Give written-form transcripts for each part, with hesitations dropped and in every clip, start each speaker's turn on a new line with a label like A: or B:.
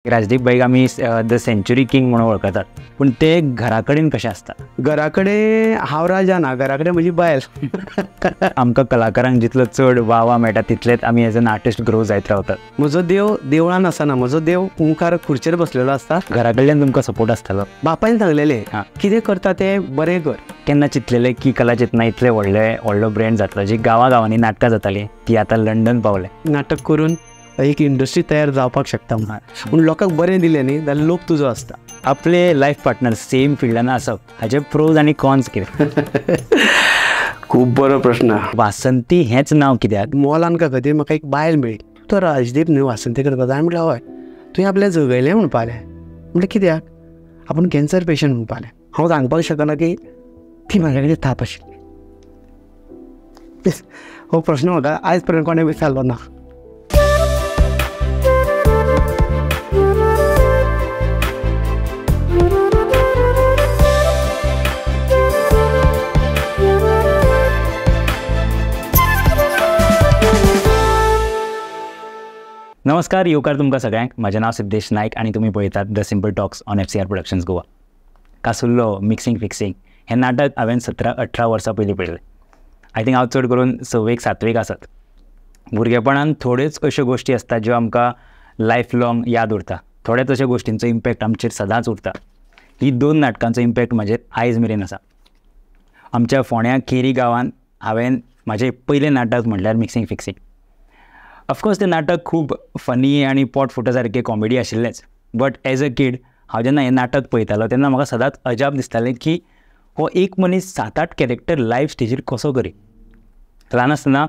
A: राजदीप भाई आम्ही the century king म्हणून ओळखतात, पण ते घराकडेन कशें आसता?
B: घराकडे हांव राजा ना, घराकडे म्हजी बायल.
A: आमकां कलाकारांक जितलो चड वाव मेळटा तितलेच आमी एज एन आर्टिस्ट ग्रो जायत रावतात.
B: म्हजो देव देवळान आसना, म्हजो देव मुखार खुर्चेर बसलेलो आसता.
A: घरा कडल्यान तुमकां सपोर्ट आसतालो?
B: बापायन सांगलेलें कितें करता तें बरें कर.
A: केन्ना चिंतलेलें की कला चेतना इतले व्हडलो ब्रँड जातलो, जी गांवांनी नाटकां जातालीं ती आतां लंडन पावले.
B: नाटक करून एक इंडस्ट्री तयार जावपाक शकता पूण लोकांक बरें दिलें न्ही जाल्यार लोक तुजो आसता.
A: आपले लायफ पार्टनर सेम फिल्डान आसप हाचे प्रोज आनी कॉन्स कितें?
B: खूब बरो प्रश्न.
A: वासंती हेंच नांव कित्याक?
B: मोलांका खातीर म्हाका एक बायल मेळ्ळी. तो राजदीप न्ही वासंती करता? हांवें म्हटलें हय. तुवें आपलें जगयलें म्हणपालें. म्हणलें कित्याक? आपूण कॅन्सर पेशंट म्हणपालें. हांव सांगपाक शकना की ती म्हाजे कडेन थाप आशिल्ली. हो प्रश्न म्हाका आयज पर्यंत कोणें विचारलो ना.
A: नमस्कार, येवकार तुमकां सगळ्यांक. म्हजें नांव सिद्धेश नायक आनी तुमी पळयतात the simple talks on FCR productions Goa. कासुल्लो मिक्सिंग फिक्सिंग हें नाटक हांवें 17-18 वर्सां पयलीं पळयलें. आय थिंक हांव चड करून 6वी-7वीक आसत. भुरगेपणान थोड्योच अश्यो गोश्टी आसतात ज्यो आमकां लायफ लाँग याद उरता. थोड्याच अशा गोश्टींचो इम्पॅक्ट आमचेर सदांच उरता. ही 2 नाटकांचो इम्पॅक्ट म्हजेर आयज मेरेन आसा. आमच्या फोंड्या केरी गांवांत हांवें म्हाजें पयलें नाटक म्हणल्यार मिक्सिंग फिक्सिंग. ऑफकोर्स तें नाटक खूब फनी आनी पोट फुटा सारकें कॉमेडी आशिल्लेंच. बट एज अ किड हांव जेन्ना हें नाटक पळयतालो तेन्ना म्हाका सदांच अजाप दिसतालें की हो एक मनीस 7-8 कॅरेक्टर लायव्ह स्टेजीर कसो करी. ल्हान आसतना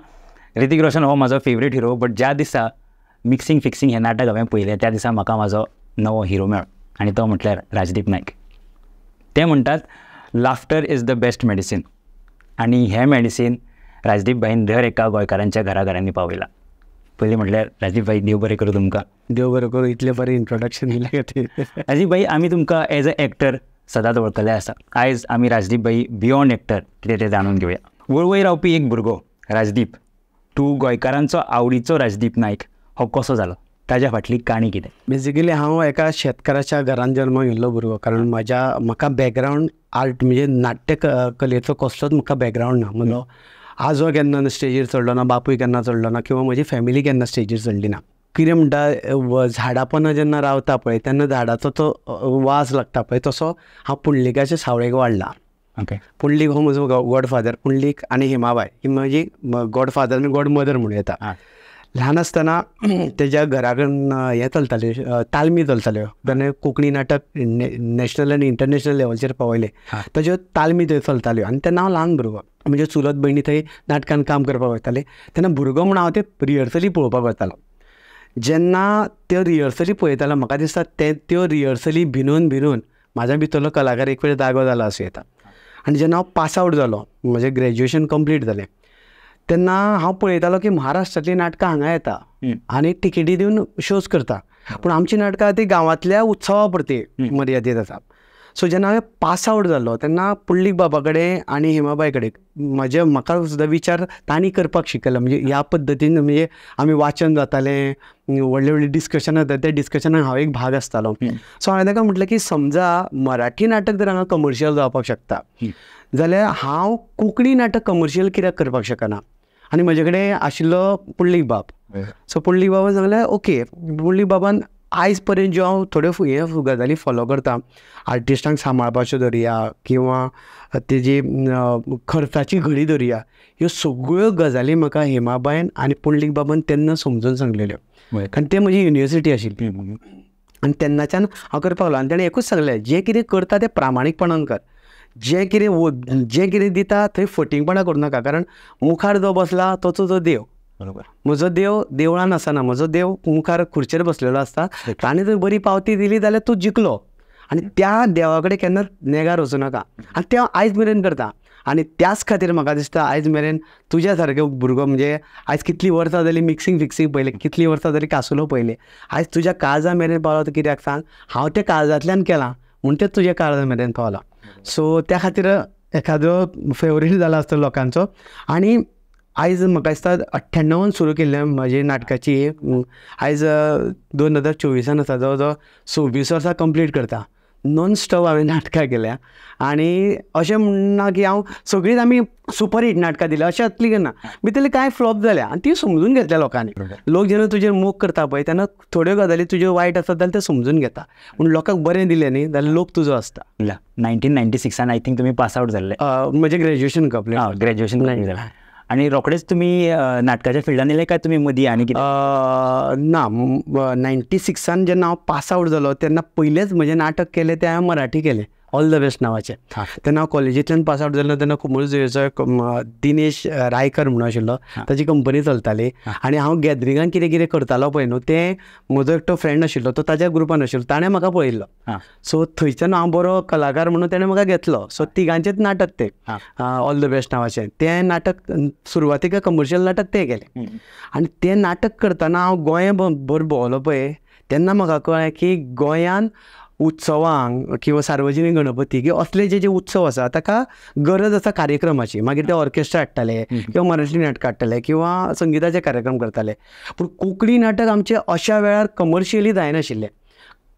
A: ऋतिक रोशन हो म्हाजो फेवरेट हिरो, बट ज्या दिसा मिक्सिंग फिक्सिंग हें नाटक हांवें पळयलें त्या दिसा म्हाका म्हाजो नवो हिरो मेळ्ळो आनी तो म्हटल्यार राजदीप नायक. ते म्हणटात laughter is the best medicine, आनी हें मेडिसीन राजदीप भाईन दर एका गोंयकारांच्या घराघरांनी पावयलां. पयलीं म्हटल्यार राजदीप भाई देव बरें करूं तुमकां.
B: देव बरें करूं. इतलें बरें इंट्रोडक्शन दिलें खातीर.
A: राजदीप भाई आमी तुमकां एज अ एक्टर सदांच वळखले आसा. आयज आमी राजदीप भाई बियॉन्ड एक्टर कितें तें जाणून घेवया. वळवय रावपी एक भुरगो राजदीप, तूं गोंयकारांचो आवडीचो राजदीप नायक हो कसो जालो? ताज्या फाटली काणी कितें?
B: बेजिकली हांव एका शेतकाराच्या घरांत जल्माक येयल्लो भुरगो. कारण म्हाका बॅकग्रावंड आर्ट म्हणजे नाट्य कलेचो कसलोच म्हाका बॅकग्रावंड ना. म्हजो आजो केन्ना स्टेजीर चडलो ना, बापूय केन्ना चडलो ना, किंवा म्हजी फॅमिली केन्ना स्टेजीर चडली ना. कितें म्हणटा झाडां पोंदा जेन्ना रावता पळय तेन्ना झाडाचो तो वास लागता पळय तसो हांव पुंडलिकाच्या सावळेक वाडला.
A: ओके.
B: पुंडलीक हो म्हजो गॉडफादर. पुंडलीक आनी हेमाबाय ही म्हजी गॉडफादर आनी गॉडमदर म्हणून येता. ल्हान आसतना तेज्या घरा कडेन हें चलताल्यो तालमी चलताल्यो. तेन्ना कोंकणी नाटक नॅशनल आनी इंटरनॅशनल लेवलचेर पावयले. ताज्यो तालमी थंय चलताल्यो आनी तेन्ना हांव ल्हान भुरगो. म्हणजे चुलत भयणी थंय नाटकान काम करपाक वयताले. तेन्ना भुरगो म्हूण हांव ते रिहर्सली पळोवपाक वतालो. जेन्ना त्यो रिहर्सली पळयतालो म्हाका दिसता त्यो रिहर्सली भिनून म्हाज्या भितरलो कलाकार एक वेळ जागो जाला असो येता. आनी जेन्ना हांव पास आवट जालो, म्हजें ग्रॅज्युएशन कंप्लीट जालें, तेन्ना हांव पळयतालो की महाराष्ट्रांतलीं नाटकां हांगा येता आनी टिकेटी दिवन शोज करता. पूण आमची नाटकां ती गांवांतल्या उत्सवा पुरती मर्यादीत आसा. सो जेन्ना हांवें पास आवट जालो तेन्ना पुंडलीक बाबा कडेन आनी हेमाबाय कडेन म्हाका सुद्दां विचार तांणी करपाक शिकयलो. म्हणजे ह्या पद्दतीन म्हणजे आमी वाचन जातालें, व्हडले डिस्कशनां जाताले, त्या डिस्कशनाक हांव एक भाग आसतालो. सो हांवें ताका म्हटलें की समजा मराठी नाटक जर हांगा कमर्शियल जावपाक शकता जाल्यार हांव कोंकणी नाटक कमर्शियल कित्याक करपाक शकना. आनी म्हजे कडेन आशिल्लो पुंडलीक बाब. सो पुंडलीक बाबान सांगलें ओके. पुंडलीक बाबान आयज पर्यंत ज्यो हांव थोड्यो गजाली फॉलो करता, आर्टिस्टांक सांबाळपाच्यो धरया किंवा तेजी खर्चाची घडी धरया, ह्यो सगळ्यो गजाली म्हाका हेमाबायन आनी पुंडलीक बाबान तेन्ना समजून सांगलेल्यो. कारण ते म्हजी युनिवर्सिटी आशिल्ली आनी तेन्नाच्यान हांव करपाक लागलो. आनी ताणें एकूच सांगलें जें कितें करता तें प्रामाणीकपणान कर. जें कितें दिता थंय फटिंगपणां करूं नाका. कारण मुखार जो बसला तो तुजो देव.
A: बरोबर.
B: म्हजो देव देवळान आसना, म्हजो देव मुखार खुर्चेर बसलेलो आसता. ताणें जर बरी पावती दिली जाल्यार तूं जिखलो. आनी त्या देवा कडेन केन्ना नेगार वचूं नाका. आनी तें हांव आयज मेरेन करता. आनी त्याच खातीर म्हाका दिसता आयज मेरेन तुज्या सारको भुरगो, म्हणजे आयज कितलीं वर्सां जालीं मिक्सिंग फिक्सिंग पयलें, कितलीं वर्सां जालीं कासुलो पयलें, आयज तुज्या काळजा मेरेन पावलो. तो कित्याक सांग, हांव त्या काळजांतल्यान केलां म्हूण तें तुज्या काळजा मेरेन पावलां. सो त्या खातीर एखादो फेवरेट जाला आसता लोकांचो. आनी आयज म्हाका दिसता 98 सुरू केल्लें म्हाजी नाटकाची आयज 2024 आसा, जवळ जवळ 26 वर्सां कंप्लीट करता. नॉन स्टॉप हांवें नाटकां केल्या आनी अशें म्हणना की हांव सगळींच आमी सुपरहीट नाटकां दिल्या अशें जातली ना. भितरली कांय फ्लॉप जाल्या आनी ती समजून घेतल्या लोकांनी. लोक जेन्ना तुजेर मोग करता पळय तेन्ना थोड्यो गजाली तुज्यो वायट आसत जाल्यार ते समजून घेता, पूण लोकांक बरें दिलें न्ही जाल्यार लोक तुजो आसता.
A: 1996 आय थिंक तुमी पास आउट जाल्ले.
B: म्हजें ग्रॅज्युएशन कंप्लीट.
A: ग्रॅज्युएशन जालें आनी रोखडेच तुमी नाटकाच्या फिल्डान येयले काय तुमी मदीं आनी कितें?
B: ना, 96 जेन्ना हांव पास आवट जालो तेन्ना पयलेंच म्हजें नाटक केलें तें हांवें मराठी केलें, ऑल द बेस्ट नांवाचें. तेन्ना हांव कॉलेजींतल्यान पास आवट जालो तेन्ना कुंभळजुयेचो एक दिनेश रायकर म्हणून आशिल्लो, ताची कंपनी चलताली आनी हांव गॅदरिंगान कितें कितें करतालो पळय न्हू तें म्हजो एकटो फ्रेंड आशिल्लो, तो ताज्या ग्रुपान आशिल्लो, ताणें म्हाका पळयल्लो. सो थंयच्यान हांव बरो कलाकार म्हणून तेणें म्हाका घेतलो. सो तिगांचेंच नाटक तें ऑल द बेस्ट नांवाचें. तें नाटक सुरवातीक कमर्शियल नाटक तें केलें आनी तें नाटक करतना हांव गोंय भर भोंवलो पळय तेन्ना म्हाका कळ्ळें की गोंयान उत्सवांक किंवा सार्वजनीक गणपती किंवा असले जे उत्सव आसा ताका गरज आसा कार्यक्रमाची. मागीर ते ऑर्केस्ट्रा हाडटाले किंवा मराठी नाटक हाडटाले किंवा संगीताचे कार्यक्रम करताले, पूण कोंकणी नाटक आमचे अशा वेळार कमर्शियली जायनाशिल्ले.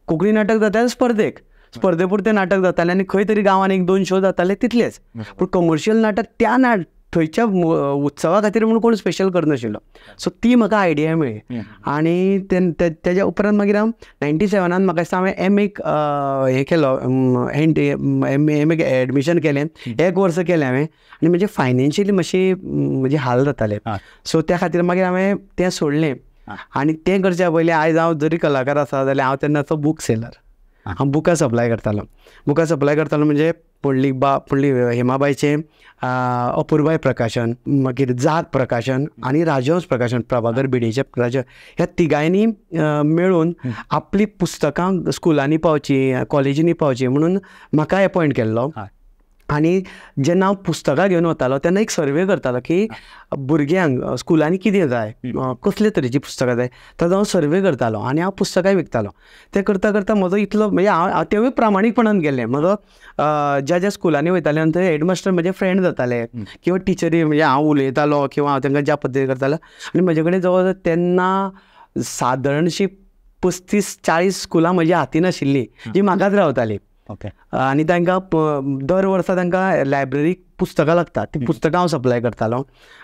B: कोंकणी नाटक जातालें स्पर्धे पुरतें नाटक जातालें आनी खंय तरी गांवान 1-2 शो जाताले तितलेच, पूण कमर्शियल नाटक त्या थंयच्या उत्सवा खातीर म्हणून कोण स्पेशल करनाशिल्लो. सो ती म्हाका आयडिया मेळ्ळी आनी तेज्या उपरांत मागीर हांव 97 म्हाका दिसता हांवें हें केलो, एम ए एडमिशन केलें, 1 वर्स केलें हांवें आनी म्हणजे फायनान्शियली म्हजे हाल जाताले. सो त्या खातीर मागीर हांवें तें सोडलें आनी तें करच्या पयलीं आयज हांव जरी कलाकार आसा जाल्यार हांव तेन्नाचो बुक सेलर. हांव बुकां सप्लाय करतालो म्हणजे पुंडलीक हेमाबाईचें अपुर्बाय प्रकाशन, मागीर जाग प्रकाशन आनी राजहंस प्रकाशन, प्रभाकर भिडेचे प्रकाशन, ह्या तिगांयनी मेळून आपली पुस्तकां स्कुलांनी पावची, कॉलेजींनी पावची म्हणून म्हाका अपॉयंट केल्लो. आनी जेन्ना हांव पुस्तकां घेवन वतालो तेन्ना एक सर्वे करतालो की भुरग्यांक स्कुलांनी कितें जाय, कसले तरेची पुस्तकां जाय, ताजो हांव सर्वे करतालो आनी हांव पुस्तकां विकतालो. तें करता करता म्हजो इतलो म्हणजे हांव तेवूय प्रामाणीकपणान गेलें. म्हजो ज्या स्कुलांनी वयताले आनी थंय हेडमास्टर म्हजे फ्रेंड जाताले किंवा टिचरी, म्हणजे हांव उलयतालो किंवा हांव तांकां ज्या पद्दतीन करतालो आनी म्हजे कडेन जवळ जवळ तेन्ना सादारणशी 35-40 स्कुलां म्हज्या हातीन आशिल्लीं जी म्हाकाच रावतालीं. आनी तांकां दर वर्सा तांकां लायब्ररीक पुस्तकां लागतात, ती पुस्तकां हांव सप्लाय करतालो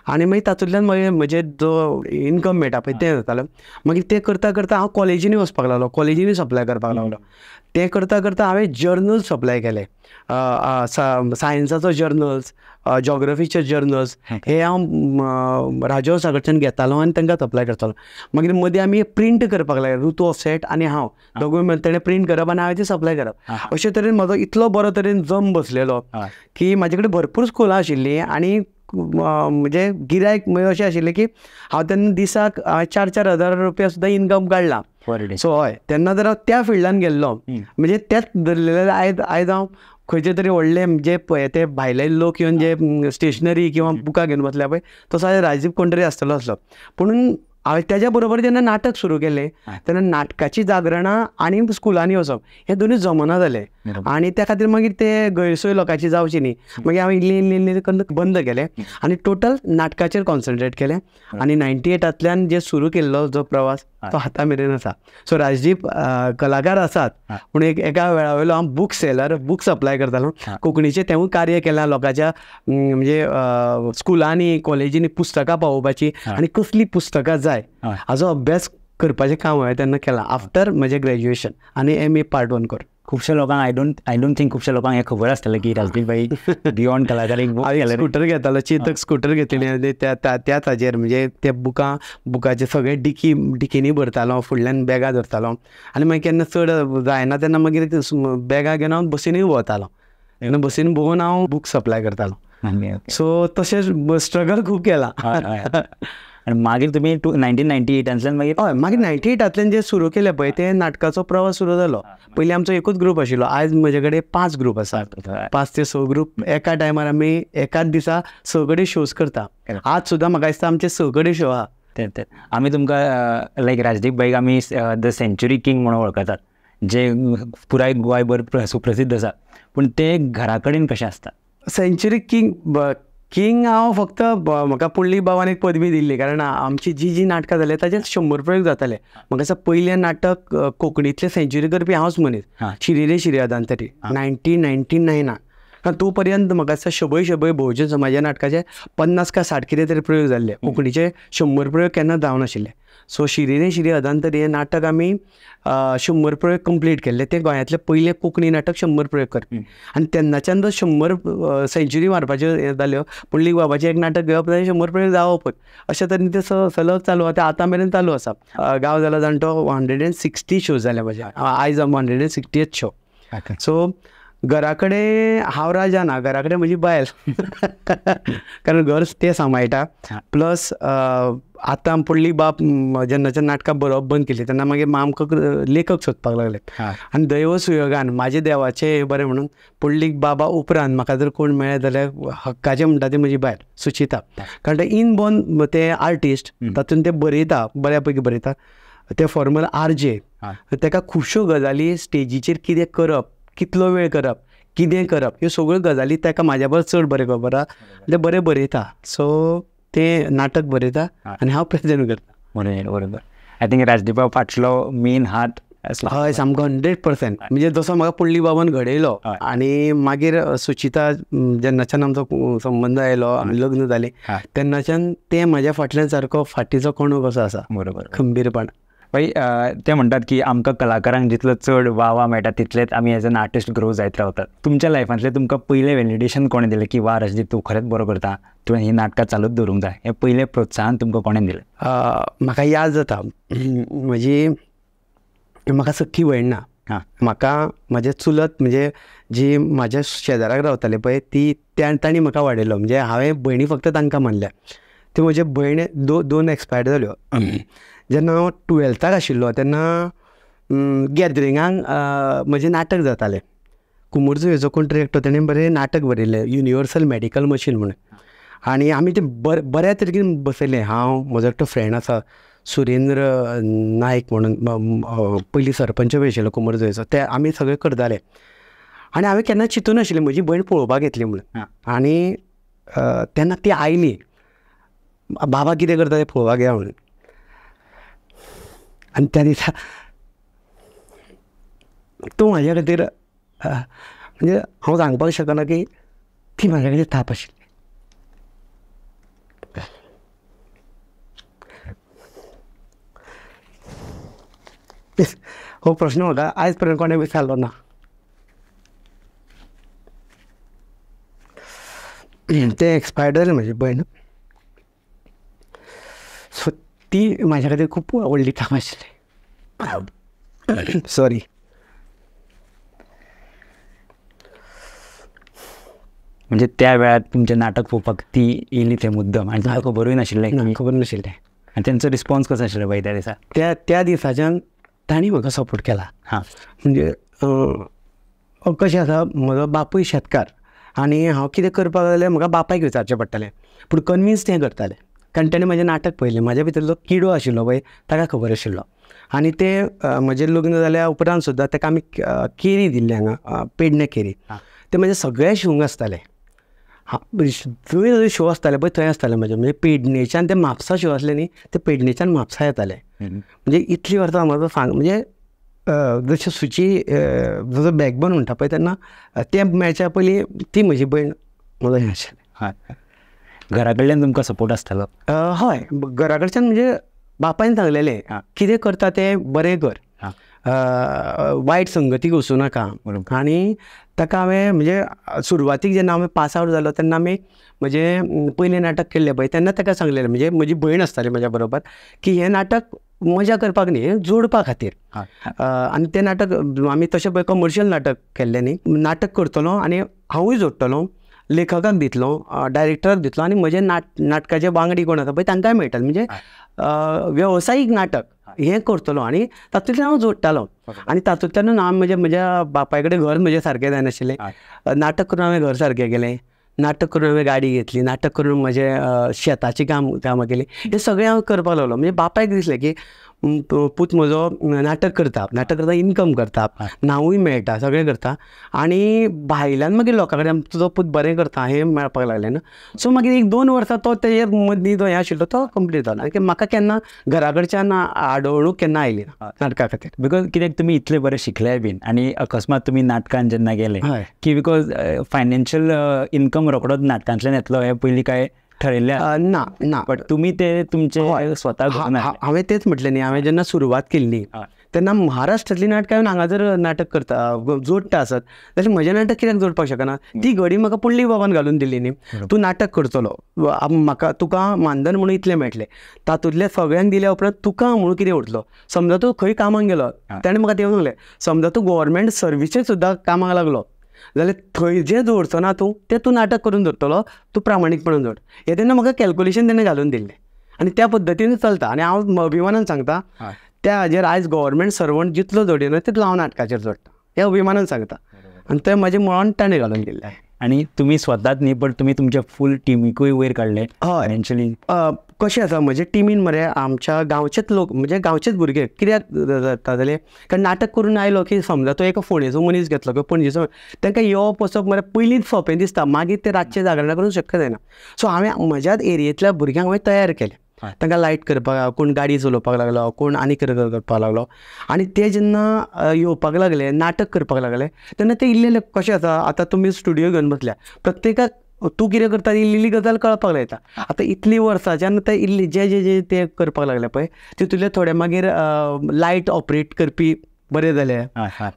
B: आनी मागीर तातूंतल्यान म्हजे जो इनकम मेळटा पळय तें जातालो. मागीर तें करता करता हांव कॉलेजींनी वचपाक लागलो, कॉलेजींनी सप्लाय करपाक लागलो. तें करता करता हांवें जर्नल्स सप्लाय केले, सायन्साचो जर्नल्स, जॉग्रफीचे जर्नल्स, हे हांव राजहंसा कडच्यान घेतालो आनी तांकां सप्लाय करतालो. मागीर मदीं आमी प्रिंट करपाक लागले, ऋतू ऑफसेट आनी हांव दोगूय मेळून ताणें प्रिंट करप आनी हांवें ती सप्लाय करप. अशे तरेन म्हजो इतलो बरो तरेन जम बसलेलो की म्हाजे कडेन भरपूर स्कुलां आशिल्लीं आनी म्हणजे गिरायक अशें आशिल्लें की हांव तेन्ना दिसाक 4-4 हजार रुपया सुद्दां इनकम काडलां. सो हय, तेन्ना जर हांव त्या फिल्डान गेल्लो म्हणजे तेच धरलेले आयज हांव खंयचे तरी व्हडले म्हणजे ते भायले लोक येवन जे स्टेशनरी किंवा बुकां घेवन बसल्या पळय तसो राजीव कोण तरी आसलो. पूण हांवें तेज्या बरोबर जेन्ना नाटक सुरू केलें तेन्ना नाटकाची जागरणां आनी स्कुलांनी वचप हें दोनूय जमना जालें आनी त्या खातीर मागीर ते गैरसोय लोकांची जावची न्ही. मागीर हांवें इल्ली करून बंद केलें आनी टोटल नाटकाचेर कॉन्सन्ट्रेट केलें आनी 98तल्यान जे सुरू केल्लो जो प्रवास तो आतां मेरेन आसा. सो राजदीप कलाकार आसात पूण एका वेळा वयलो हांव बुक सेलर, बुक सप्लाय करतालो. कोंकणीचें तेंवूय कार्य केलां लोकांच्या म्हणजे स्कुलांनी कॉलेजींनी पुस्तकां पावोवपाची आनी कसलीं पुस्तकां जाय हाजो अभ्यास करपाचें काम हांवें तेन्ना केलां आफ्टर म्हजें ग्रॅज्युएशन आनी MA पार्ट 1 करून.
A: खुबशा लोकांक आय डोंट थिंक खुबशा लोकांक हें खबर आसतलें की राजदीप भाई बियॉन्ड कलाकार एक
B: स्कुटर घेतालो, चेतक स्कुटर घेतलेली आनी त्या ताजेर म्हणजे ते बुकाचे सगळे डिकीनी भरतालो, फुडल्यान बॅगां धरतालो आनी मागीर केन्ना चड जायना तेन्ना मागीर बॅगां घेवन हांव बसीनूय भोंवतालो. तेन्ना बसीन भोंवून हांव बुक सप्लाय करतालो. सो तशें स्ट्रगल खूब केलां.
A: आनी मागीर तुमी 1998 मागीर
B: हय मागीर 98तल्यान जे सुरू केलें पळय ते नाटकाचो प्रवास सुरू जालो. पयलीं आमचो एकूच ग्रूप आशिल्लो, आयज म्हजे कडेन 5 ग्रूप आसात. 5 ते 6 ग्रूप एका टायमार आमी एकाच दिसा 6 कडेन शोज करता. आज सुद्दां म्हाका दिसता आमचे 6 कडेन शो आहा.
A: तें आमी तुमकां लायक राजदीप भाईक आमी द सेंच्युरी किंग म्हणून वळखतात, जे पुराय गोंयभर सुप्रसिद्ध आसा. पूण ते घरा कडेन कशें आसता?
B: सेंच्युरी किंग किंग हांव फक्त म्हाका पुंडलीक बाबान एक पदवी दिल्ली, कारण आमची जी नाटकां जाले ताचे 100 प्रयोग जाताले. म्हाका दिसता पयलें नाटक कोंकणीतलें सेंच्युरी करपी हांवच मनीस, शिरी रे शिरी अदांतरी 1999. तो पर्यंत म्हाका दिसता शबय शबय बहुजन समाजा नाटकाचे 50 का 60 कितें तरी प्रयोग जाल्ले. कोंकणीचे 100 प्रयोग केन्ना जावं नाशिल्ले. सो शिरी रे शिरी अदांतरी हें नाटक आमी 100 प्रयोग कंप्लीट केल्ले. ते गोंयांतले पयले कोंकणी नाटक 100 प्रयोग करपी. आनी तेन्नाच्यान तो 100 सेंच्युरी मारपाच्यो हें जाल्यो. पुंडलीक बाबाचें एक नाटक घेवप जाल्यार 100 प्रयोग जावपूच. अशे तरेन ते सलग चालू आसा. ते आतां मेरेन चालू आसा. गांव जाला जाणटो 160 शोज जाले म्हजे. आयज 160th शो. सो घरा कडेन हांव राजा ना, घरा कडेन म्हजी बायल, कारण घर ते सांबाळटा. प्लस आतां पुंडलीक बाब जेन्नाच्यान नाटकां बरोवप बंद केली तेन्ना मागीर आमकां लेखक सोदपाक लागले. आनी दैव सुयोगान म्हाजे देवाचें बरें म्हणून पुंडलीक बाबा उपरांत म्हाका जर कोण मेळ्ळे जाल्यार हक्काचें म्हणटा ती म्हजी बायल सुचिता. कारण ते इनबॉर्न ते आर्टिस्ट, तातूंत ते बरयता, बऱ्या पैकी बरयता. ते फॉर्मल RJ. ताका खुबश्यो गजाली स्टेजीचेर कितें करप, कितलो वेळ करप, कितें करप, ह्यो सगळ्यो गजाली ताका म्हाज्या परस चड बरें खबर आसा. ते बरें बरयता. सो तें नाटक बरयता आनी हांव प्रेजेंट करता.
A: बरोबर. आय थिंक राजदीपा फाटलो मेन हात.
B: हय, सामको 100%. म्हणजे जसो म्हाका पुंडलीक बाबान घडयलो आनी मागीर सुचिता जेन्नाच्यान आमचो संबंद आयलो, आमी लग्न जालें, तेन्नाच्यान तें म्हाज्या फाटल्यान सारको फाटीचो कणो कसो आसा.
A: बरोबर.
B: खंबीरपण.
A: ते म्हणटात की आमकां कलाकारांक जितलो चड वाव मेळटा तितलेच आमी एज अन आर्टिस्ट ग्रो जायत रावतात. तुमच्या लायफांतलें तुमकां पयलें व्हॅलिडेशन कोणें दिलें की वा राजदीप तूं खरेंच बरो करता, तुवें ही नाटकां चालूच दवरूंक जाय, हें पयलें प्रोत्साहन तुमकां कोणें दिलें?
B: म्हाका याद जाता, म्हाका सख्खी भयण ना. म्हाका म्हाजे चुलत, म्हणजे जी म्हाज्या शेजाराक रावताले पळय, तांणी म्हाका वाडयलो. म्हणजे हांवें भयणी फक्त तांकां मानल्या. त्यो म्हजे भयण दोन एक्सपायर जाल्यो. जेन्ना हांव 12th आशिल्लो तेन्ना गॅदरिंगांक म्हजें नाटक जातालें. कुमुर्जो हेजो कोण डिरेक्टर, ताणें बरें नाटक बरयलें, युनिवर्सल मेडिकल मशीन म्हणून. आनी आमी ते बऱ्या तरेकेन बसयलें. हांव, म्हजो एकटो फ्रेंड आसा सुरेंद्र नायक म्हणून, पयलीं सरपंच बी आशिल्लो कुमुर्जो, ते आमी सगळे करताले. आनी हांवें केन्ना चिंतून नाशिल्लें म्हजी भयण पळोवपाक येतली म्हणून. आनी तेन्ना ती आयली, बाबा कितें करता तें पळोवपाक या म्हणून. आनी त्या दिसा तूं म्हाज्या खातीर, म्हणजे हांव सांगपाक शकना की ती म्हाज्या खातीर थाप आशिल्ली. हो प्रश्न म्हाका आयज पर्यंत कोणें विचारलो ना. ते एक्सपायर्ड जालें म्हजी भयण. सो ती म्हाज्या खातीर खूब व्हडली थाप आशिल्ली. सॉरी.
A: म्हणजे त्या वेळार तुमचें नाटक पळोवपाक ती येयली थंय मुद्दम, आनी तुमकां खबरूय नाशिल्लें?
B: खबर नाशिल्लें.
A: आनी तेंचो रिस्पॉन्स कसो आशिल्लो पळय त्या दिसा?
B: त्या दिसाच्यान तांणी म्हाका सपोर्ट केला. म्हणजे कशें आसा, म्हजो बापूय शेतकार, आनी हांव कितें करपाक जाल्यार म्हाका बापायक विचारचें पडटालें. पूण कन्विन्स तें करतालें, कारण ताणें म्हजें नाटक पळयलें. म्हाज्या भितरलो किडो आशिल्लो पळय, ताका खबर आशिल्लो. आनी ते म्हजें लग्न जाल्या उपरांत सुद्दां ताका आमी केरी दिल्ली हांगा, पेडणे केरी. ते म्हजे सगळे शिवंक आसताले. थंय शो आसताले पळय, थंय आसताले म्हजे. म्हणजे पेडणेच्यान ते म्हापसा शो आसले न्ही, ते पेडणेच्यान म्हापसा येताले. म्हणजे इतली वर्सां म्हाजो म्हणजे जशें सुची जसो बॅकबोन म्हणटा पळय, तेन्ना ते मेळच्या पयलीं ती म्हजी भयण म्हजो हें आशिल्लें.
A: घरा कडल्यान तुमकां सपोर्ट आसतालो?
B: हय, घरा कडच्यान म्हणजे बापायन सांगलेलें कितें करता तें बरें कर, वायट संगतीक वचूं नाका. आनी ताका हांवें, म्हणजे सुरवातीक जेन्ना हांवें पास आवट जालो तेन्ना आमी म्हजें पयलें नाटक केल्लें पळय, तेन्ना ताका सांगलेलें, म्हणजे म्हजी भयण आसताली म्हज्या बरोबर, की हें नाटक मजा करपाक न्ही, हें जोडपा खातीर. आनी तें नाटक आमी तशें पळय कमर्शियल नाटक केल्लें न्ही, नाटक करतलो आनी हांवूय जोडटलों, लेखकाक दितलो, डायरेक्टराक दितलो, आनी म्हजे नाटकाचे वांगडी कोण आसा पळय तांकांय मेळटाले. म्हणजे वेवसायीक नाटक हें करतलो आनी तातूंतल्यान हांव जोडटालो. आनी तातूंतल्यान हांव म्हज्या बापाय कडेन घर म्हजें सारकें जायनाशिल्लें. नाटक करून हांवें घर सारकें केलें, नाटक करून हांवें गाडी घेतली, नाटक करून म्हजें शेताची कामां केलीं. हें सगळें हांव करपाक लागलो. म्हणजे बापायक दिसलें की पूत म्हजो नाटक करता इनकम करता, नांवूय मेळटा, सगळें करता आनी भायल्यान मागीर लोकां कडेन तुजो पूत बरें करता हें मेळपाक लागलें ना. सो मागीर 1-2 वर्सां तो तेजे मदीं जो हें आशिल्लो तो कंप्लीट जालो आनी म्हाका केन्ना घरा कडच्यान आडवणूक केन्ना आयली ना नाटका खातीर.
A: बिकॉज कित्याक तुमी इतले बरें शिकले बीन आनी अकस्मात तुमी नाटकान जेन्ना गेले की बिकॉज फायनान्शियल इनकम रोखडोच नाटकांतल्यान येतलो हें पयलीं काय ठरयल्लें
B: ना
A: बट तुमी ते तुमचे स्वता
B: हांवें तेच म्हटलें न्ही. हांवें जेन्ना सुरवात केल्ली तेन्ना महाराष्ट्रांतली नाटकां येवन हांगा जर नाटक करता जोडटा आसत जाल्यार म्हजें नाटक कित्याक जोडपाक शकना. ती घडी म्हाका पुंडलीक बाबान घालून दिल्ली न्ही. तूं नाटक करतलो, म्हाका तुका मानधन म्हणून इतलें मेळटलें, तातूंतले सगळ्यांक दिल्या उपरांत तुका म्हणून कितें उरतलो. समजा तूं खंय कामाक गेलो, ताणें म्हाका तें सांगलें समजा तूं गव्हर्मेंट सर्विसीत सुद्दां कामाक लागलो जाल्यार थंय जें जोडचो ना तूं नाटक करून जोडटलो, तूं प्रामाणीकपणान जोड. हें तेन्ना म्हाका कॅल्क्युलेशन तेणें घालून दिल्लें आनी त्या पद्दतीन चलता. आनी हांव अभिमानान सांगता त्या हाजेर आयज गव्हर्मेंट सर्वंट जितलो जोडिना तितलो हांव नाटकाचेर जोडटा हें अभिमानान सांगता. आनी तें म्हाजें मुळान ताणें घालून दिल्लें.
A: आनी तुमी स्वताच न्ही पण तुमी तुमच्या फूल टिमीकूय वयर काडले फायनान्शियली.
B: कशें आसा म्हजे टिमीन मरे आमच्या गांवचेच लोक म्हणजे गांवचेच भुरगे कित्याक जाता जाल्यार कारण नाटक करून आयलो की समजा तो एका फोंडेचो मनीस घेतलो किंवा पणजेचो तांकां येवप वचप मरे पयलींच सोंपें दिसता, मागीर ते रातचे जागरणां करूंक शक्य जायना. सो हांवें म्हज्याच एरियेंतल्या भुरग्यांक हांवें तयार केलें. तांकां लायट करपाक, कोण गाडी चलोवपाक लागलो, कोण आनी कितें करपाक लागलो. आनी ते जेन्ना येवपाक लागले, नाटक करपाक लागले तेन्ना ते इल्लें कशें आसा आतां तुमी स्टुडियो घेवन बसल्या प्रत्येकाक तूं कितें करता इल्ली गजाल कळपाक लायता. आतां इतलीं वर्सांच्यान ते इल्ली जे ते करपाक लागले पळय तितूंतले थोडे मागीर लायट ऑपरेट करपी बरें जाले,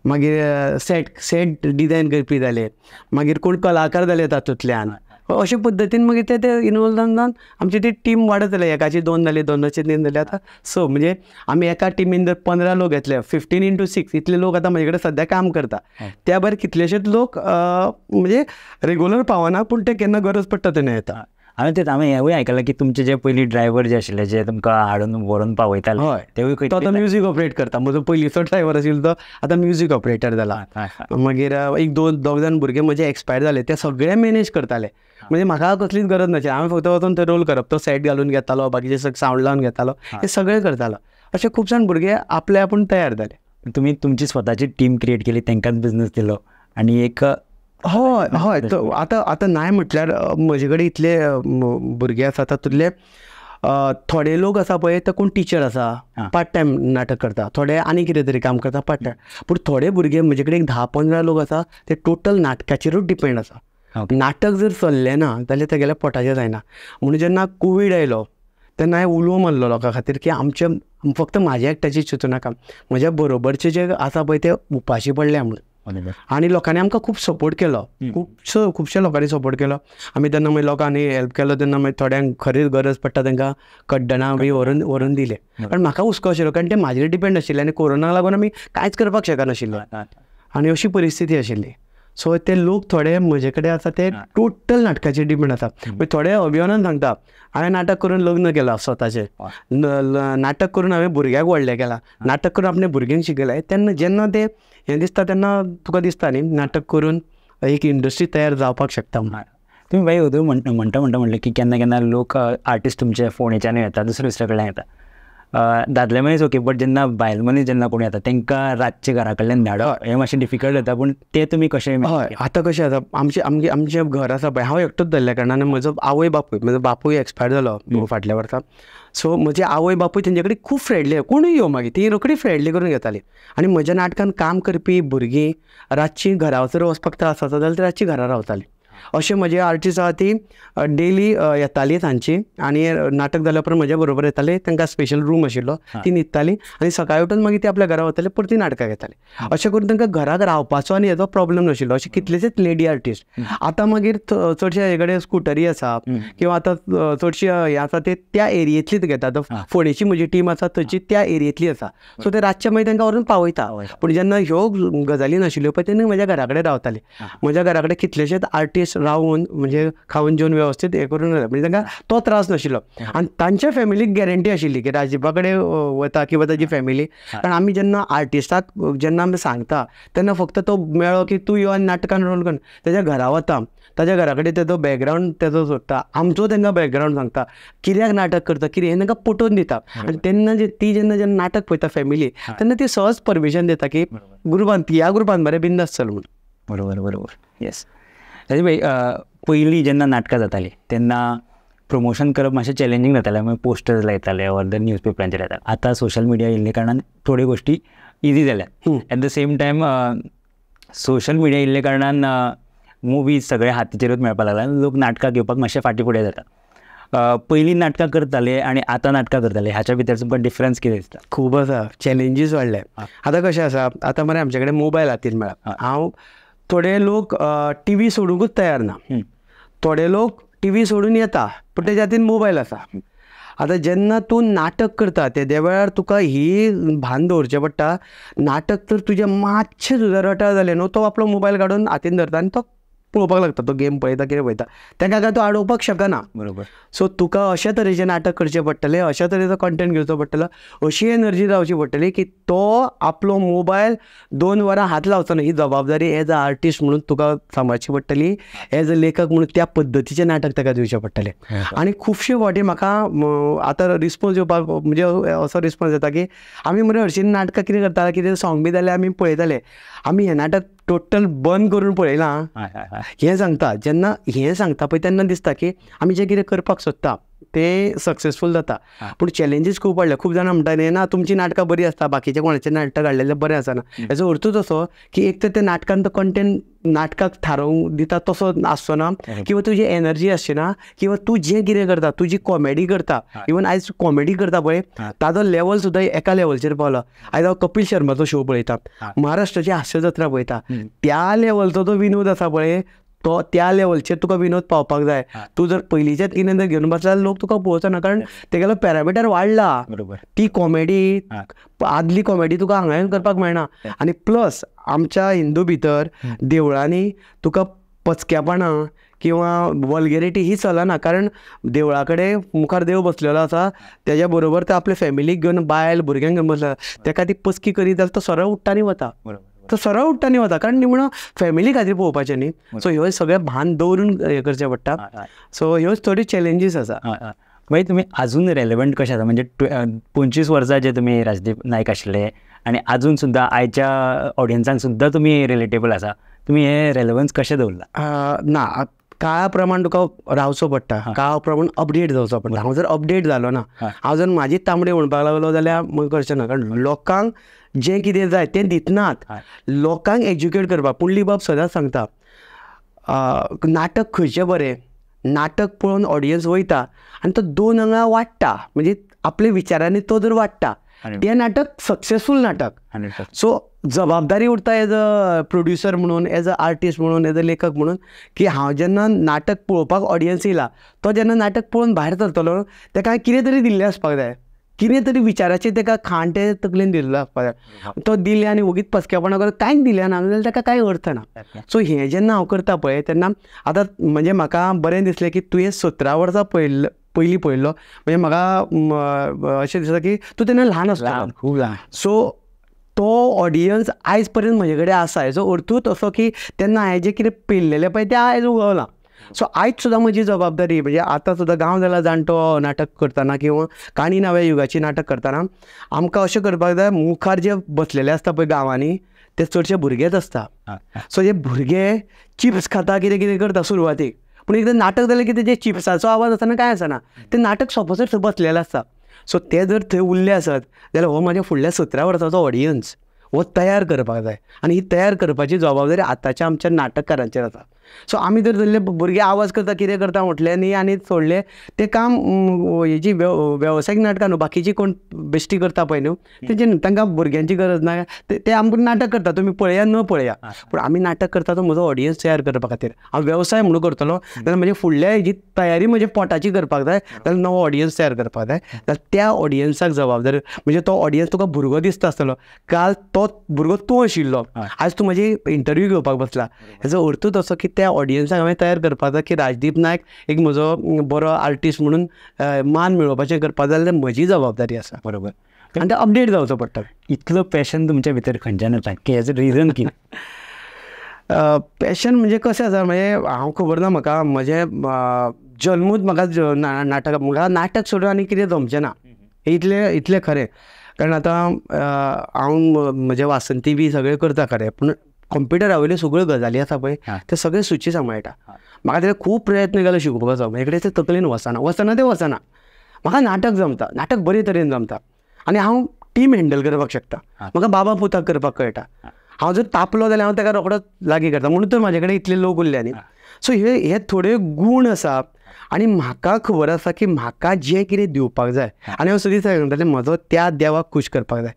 B: मागीर सेट डिजायन करपी जाले, मागीर कोण कलाकार जाले तातूंतल्यान. अशे पद्दतीन मागीर ते इनवॉल्व जावन आमची ती टीम वाडत जाली. एकाची 2 जाली, 2चे 3 जाली, आतां 6. म्हणजे आमी एका टिमीन जर 15 लोक घेतले 15x6 इतले लोक आतां म्हजे कडेन सद्या काम करता. त्या भायर कितलेशेच लोक म्हणजे रेग्युलर पावना पूण ते केन्ना गरज पडटा तेन्ना येता.
A: हांवें हेंवूय आयकलां की तुमचे जे पयलीं ड्रायव्हर जे आशिल्ले जे तुमकां हाडून व्हरून पावयताले तेवूय
B: तो आतां म्युजीक ऑपरेट करता. म्हजो पयलींचो ड्रायव्हर आशिल्लो तो आतां म्युजीक ऑपरेटर जाला. मागीर 1-2 जाण भुरगे म्हजे एक्सपायर जाले, ते सगळे मॅनेज करताले. म्हणजे म्हाका कसलीच गरज नाशिल्ली, हांवें फक्त वचून ते रोल करप, तो सेट घालून घेतालो, बाकीचे सावंड लावन घेतालो, हे सगळें करतालो. अशे खूब जाण भुरगे आपले आपूण तयार जाले.
A: तुमी तुमची स्वताची टीम क्रिएट केली, तांकांच बिझनस दिलो आनी एक
B: हय आतां नाय म्हटल्यार म्हजे कडेन इतले भुरगे आसा तातूंतले थोडे लोक आसा पळय ते कोण टिचर आसा पार्ट टायम नाटक करता, थोडे आनी कितें तरी काम करता पार्ट टायम. पूण थोडे भुरगे म्हजे कडेन 10-15 लोक आसा ते टोटल नाटकाचेरूच डिपेंड आसा. नाटक जर चल्लें ना जाल्यार तेगेल्या पोटाचें जायना. म्हणून जेन्ना कोवीड आयलो तेन्ना हांवें उलो मारलो लोकां खातीर की आमचे फक्त म्हाज्या एकट्याची चिंतू नाका, म्हज्या बरोबरचे जे आसा पळय ते उपाशी पडल्या म्हणून. आनी लोकांनी आमकां खूब सपोर्ट केलो, खुबशे लोकांनी सपोर्ट केलो. आमी तेन्ना मागीर लोकांनी हेल्प केलो तेन्ना मागीर थोड्यांक खरीच गरज पडटा तांकां कड्डणां बी व्हरून दिले. कारण म्हाका हुस्को आशिल्लो कारण ते म्हाजेर डिपेंड आशिल्ले आनी कोरोनाक लागून आमी कांयच करपाक शकनाशिल्ले आनी अशी परिस्थिती आशिल्ली. सो ते लोक थोडे म्हजे कडेन आसा ते टोटल नाटकाचेर डिपेंड आसा. थोडे अभिमानान सांगता हांवें नाटक करून लग्न केलां स्वताचें, नाटक करून हांवें भुरग्याक व्हडलें केलां, नाटक करून आपल्या भुरग्यांक शिकयलां. तेन्ना जेन्ना ते हें दिसता तेन्ना तुका दिसता न्ही नाटक करून एक इंडस्ट्री तयार जावपाक शकता म्हणून.
A: तुमी भाई उदो म्हणटा म्हणलें की केन्ना केन्ना लोक आर्टिस्ट तुमचे फोंडेच्यान येता, दुसऱ्या कडल्यान येता, दादले मनीस ओके, बट जेन्ना बायल मनीस जेन्ना कोण येता तांकां रातचे घरा कडल्यान धाडप हें मातशें डिफिकल्ट जाता. पूण ते तुमी कशें?
B: हय आतां कशें जाता आमचें घर आसा पळय, हांव एकटोच धरल्या कारणान म्हजो आवय बापूय एक्सपायर जालो फाटल्या वर्सा. सो म्हजे आवय बापूय तेंचे कडेन खूब फ्रेंडली, कोणूय यो मागीर ती रोखडी फ्रेंडली करून घेताली. आनी म्हज्या नाटकान काम करपी भुरगीं रातची घरा जर वचपाक त्रास जाता जाल्यार ती रातची घरा रावताली. अशें म्हजे आर्टिस्ट आसा ती डेली येताली सांजची आनी नाटक जाल्या उपरांत म्हज्या बरोबर येताली. तांकां स्पेशल रूम आशिल्लो, ती न्हिदताली आनी सकाळीं उठून मागीर ती आपल्या घरा वताली, परती नाटकां घेताली. अशें करून तांकां घराक रावपाचो आनी हेजो प्रॉब्लम नाशिल्लो. अशे कितलेशेच लेडी आर्टिस्ट आतां मागीर चडशे हे कडेन स्कुटरी आसा किंवा आतां चडशी हे आसा ते त्या एरियेंतलीच घेतात. फोंडेची म्हजी टीम आसा थंयची त्या एरियेंतली आसा. सो ते रातचे मागीर तांकां व्हरून पावयता. पूण जेन्ना ह्यो गजाली नाशिल्ल्यो पळय तेन्ना म्हज्या घरा कडेन रावताली. म्हज्या घरा कडेन कितलेशेच आर्टिस्ट ऑर्टिस्ट रावून म्हणजे खावन जेवन वेवस्थीत हे करून म्हणजे तांकां तो त्रास नाशिल्लो. आनी तांच्या फॅमिलीक गॅरंटी आशिल्ली की राजीवा कडेन वता किंवा ताजी फॅमिली. कारण आमी जेन्ना आर्टिस्टाक जेन्ना आमी सांगता तेन्ना फक्त तो मेळ्ळो की तूं यो आनी नाटकान रोल कर, तेज्या घरा वता, ताज्या घरा कडेन तेजो बॅकग्रावंड तेजो सोदता, आमचो तांकां बॅकग्रावंड सांगता, कित्याक नाटक करता कितें हें तांकां पटोवन दिता. आनी तेन्ना ती जेन्ना नाटक पळयता फॅमिली तेन्ना ती सहज परमिशन दिता की ग्रुपान ह्या ग्रुपान बरें बिंदास चल म्हूण.
A: बरोबर बरोबर. येस. राजीव भाई, पयलीं जेन्ना नाटकां जातालीं तेन्ना प्रमोशन करप मातशें चॅलेंजींग जातालें. मागीर पोस्टर्स लायताले ऑर द न्यूज पेपरांचेर येता. आतां सोशल मिडिया येयल्ले कारणान थोड्यो गोश्टी इजी जाल्यात. At the same time social media येयल्ले कारणान मुवीज सगळे हातीचेरूच मेळपाक लागला. लोक नाटकां घेवपाक मातशे फाटीं फुडें जाता. पयलीं नाटकां करताले आनी आतां नाटकां करताले हाच्या भितर तुमकां डिफरन्स कितें दिसता?
B: खूब आसा, चॅलेंजीस वाडले. आतां कशें आसा, आतां मरे आमचे कडेन मोबायल हातीन मेळ्ळा. हांव थोडे लोक टी सोडूंकूच तयार ना, थोडे लोक टी सोडून येता पूण तेज्या हातीन मोबायल आसा. आतां जेन्ना तूं नाटक करता त्या वेळार तुका ही भान दवरचें पडटा, नाटक तर तुजें मातशें सुद्दां रटाळ जालें न्हू तो आपलो मोबायल काडून हातीन धरता आनी तो पळोवपाक लागता, तो गेम पळयता कितें पळयता, ताका काय तो आडोवपाक शकना.
A: बरोबर.
B: सो तुका अशा तरेचें नाटक करचें पडटलें, अशा तरेचो कंटेंट घेवचो पडटलो, अशी एनर्जी जावची पडटली की तो आपलो मोबायल 2 वरां हात लावचो ना. ही जबाबदारी एज अ आर्टिस्ट म्हणून तुका सांबाळची पडटली, एज अ लेखक म्हणून त्या पद्दतीचें नाटक ताका दिवचें पडटलें. आनी खुबशे फावटी म्हाका आतां रिस्पॉन्स येवपाक म्हणजे असो रिस्पॉन्स येता की आमी मरे हरशीं नाटकां कितें करता, कितें सॉंग बी जाल्यार आमी पळयताले, आमी हें नाटक टोटल बंद करून पळयलां हें सांगता. जेन्ना हें सांगता पळय तेन्ना दिसता की आमी जें कितें करपाक सोदता ते सक्सेसफूल जाता. पूण चॅलेंजीस खूब वाडले. खूब जाणां म्हणटा न्ही ना तुमची नाटकां बरी आसता, बाकीचे कोणाचे नाटक काडलेले बरें आसना. हेजो अर्थूच असो की एक तर ते नाटकान तो कंटेंट नाटकाक थारोवंक दिता तसो आसचो ना, किंवा तुजी एनर्जी आसची ना, किंवा तूं जें कितें करता, तुजी कॉमेडी करता, इवन आयज कॉमेडी करता पळय ताजो लेवल सुद्दां एका लेवलचेर पावला. आयज हांव कपिल शर्माचो शो पळयता, महाराष्ट्राची हास्य जत्रा पळयता, त्या लेवलचो जो विनोद आसा पळय तो त्या लेवलचेर तुका विनोद पावपाक जाय. तूं जर पयलींचेच कितें जर घेवन बसल्यार लोक तुका पळोवचो ना, कारण तेगेलो पॅरामिटर वाडला.
A: बरोबर.
B: ती कॉमेडी आदली कॉमेडी तुका हांगा करपाक मेळना. आनी प्लस आमच्या हिंदू भितर देवळांनी तुका पचक्यापणां किंवा वल्गेरिटी ही चलना, कारण देवळा कडेन मुखार देव बसलेलो आसा, तेज्या बरोबर तो आपले फॅमिलीक घेवन बायल भुरग्यांक घेवन बसला, ताका ती पचकी करीत जाल्यार तो सरळ उठ्ठा आनी वता. तो सरळ उठ्ठा आनी वता, कारण निमणो फॅमिली खातीर पळोवपाचें न्ही. सो ह्यो सगळें भान दवरून हें करचें पडटा. सो ह्यो थोडी चॅलेंजीस आसा.
A: मागीर तुमी आजून रेलेवंट कशें आसा, म्हणजे 25 वर्सां जे तुमी राजदीप नायक आशिल्ले आनी आजून सुद्दां आयच्या ऑडियन्सांक सुद्दां तुमी रिलेटेबल आसा, तुमी हे रेलेवन्स कशें दवरला?
B: ना, काळा प्रमाण तुका रावचो पडटा, काळा प्रमाण अपडेट जावचो पडटा. हांव जर अपडेट जालो ना, हांव जर म्हाजीच तांबडी म्हणपाक लागलो जाल्यार करचें ना, कारण लोकांक जें कितें जाय तें दितनात. लोकांक एज्युकेट करपाक पुंडलीक बाब सदांच सांगता नाटक खंयचें बरें, नाटक पळोवन ऑडियन्स वयता आनी तो 2 आंगां वाडटा, म्हणजे आपल्या विचारांनी तो जर वाडटा तें नाटक सक्सेसफूल नाटक. सो जबाबदारी उरता एज अ प्रोड्युसर म्हणून, एज अ आर्टिस्ट म्हणून, एज अ लेखक म्हणून, की हांव जेन्ना नाटक पळोवपाक ऑडियन्स येयला तो जेन्ना नाटक पळोवन भायर सरतलो ताका कितें तरी दिल्लें आसपाक जाय, कितें तरी विचाराचें ताका खाण ते तकलेन दिल्लो आसपाक जाय. तो दिले आनी वगीच पचकेपणां करत कांयच दिलें ना जाल्यार ताका कांय अर्थ ना. सो हें जेन्ना हांव करता पळय तेन्ना आतां म्हणजे म्हाका बरें दिसलें की तुवें 17 वर्सां पयलीं पळयल्लो, म्हणजे म्हाका अशें दिसता की तूं तेन्ना ल्हान आसलो,
A: खूब ल्हान.
B: सो तो ऑडियन्स आयज पर्यंत म्हजे कडेन आसा. हेजो अर्थूच असो की तेन्ना हांवें जें कितें पळयलेलें पळय तें आयज उगवलां. सो आयज सुद्दां म्हजी जबाबदारी, म्हणजे आतां सुद्दां गांव जाला जाणटो नाटक करतना किंवा काणी नव्या युगाची नाटक करतना आमकां अशें करपाक जाय, मुखार जे बसलेले आसता पळय गांवांनी ते चडशे भुरगेच आसता. सो जे भुरगे चिप्स खाता, कितें कितें करता सुरवातीक, पूण एकदां नाटक जालें की तेजे चिप्साचो आवाज आसतना कांय आसना, तें नाटक सोंपसर थंय बसलेलें आसता. सो ते जर थंय उरले आसत जाल्यार हो म्हाज्या फुडल्या 17 वर्साचो ऑडियन्स हो तयार करपाक जाय, आनी ही तयार करपाची जबाबदारी आतांच्या आमच्या नाटककारांचेर आसा. सो आमी जर धरले भुरगे आवाज करता कितें करता म्हटलें न्ही आनी सोडलें तें काम, हेजी वेवसायीक नाटकां न्हू, बाकीची कोण बेश्टी करता पळय न्हू तेंचे तांकां भुरग्यांची गरज ना, ते आमकां नाटक करता, तुमी पळया न पळया, पूण आमी नाटक करता तो म्हजो ऑडियन्स तयार करपा खातीर. हांव वेवसाय म्हणून करतलो जाल्यार म्हजे फुडल्या हेजी तयारी म्हजे पोटाची करपाक जाय, जाल्यार नवो ऑडियन्स तयार करपाक जाय. जाल्यार त्या ऑडियन्साक जबाबदारी, म्हणजे तो ऑडियन्स तुका भुरगो दिसता आसतलो, काल तो भुरगो तूं आशिल्लो, आयज तूं म्हजी इंटरव्यू घेवपाक बसला, हेजो अर्थूच असो की त्या ऑडियन्साक हांवें तयार करपाक जाय की राजदीप नायक एक म्हजो बरो आर्टिस्ट म्हणून मान मेळोवपाचें करपाक जाय जाल्यार म्हजी जबाबदारी आसा.
A: बरोबर.
B: आनी ते अपडेट जावचो पडटा.
A: इतलो पॅशन तुमच्या भितर खंयच्यान येता की हेजो रिजन कितें?
B: पॅशन म्हणजे कशें आसा, म्हणजे हांव खबर ना, म्हाका म्हजें जल्मूच म्हाका नाटक सोडून आनी कितें जमचें ना, इतलें खरें. कारण आतां हांव म्हजें वासंती बी सगळें करता खरें, पूण कंप्युटरा वयल्यो सगळ्यो गजाली आसा पळय ते सगळे सुची सांबाळटा. म्हाका ते खूब प्रयत्न केलो शिकोवपाचो, म्हजे कडेन ते तकलेन वचना. म्हाका नाटक जमता, नाटक बरे तरेन जमता आनी हांव टीम हँडल करपाक शकता. म्हाका बाबा पुताक करपाक कळटा. हांव जर तापलो जाल्यार हांव ताका रोखडोच लागीं करता, म्हणून तर म्हाजे कडेन इतले लोक उरले न्ही. सो हे थोडे गूण आसा आनी म्हाका खबर आसा की म्हाका जें कितें दिवपाक जाय, आनी हांव सगळीं सांगतालें म्हजो त्या देवाक खूश करपाक जाय.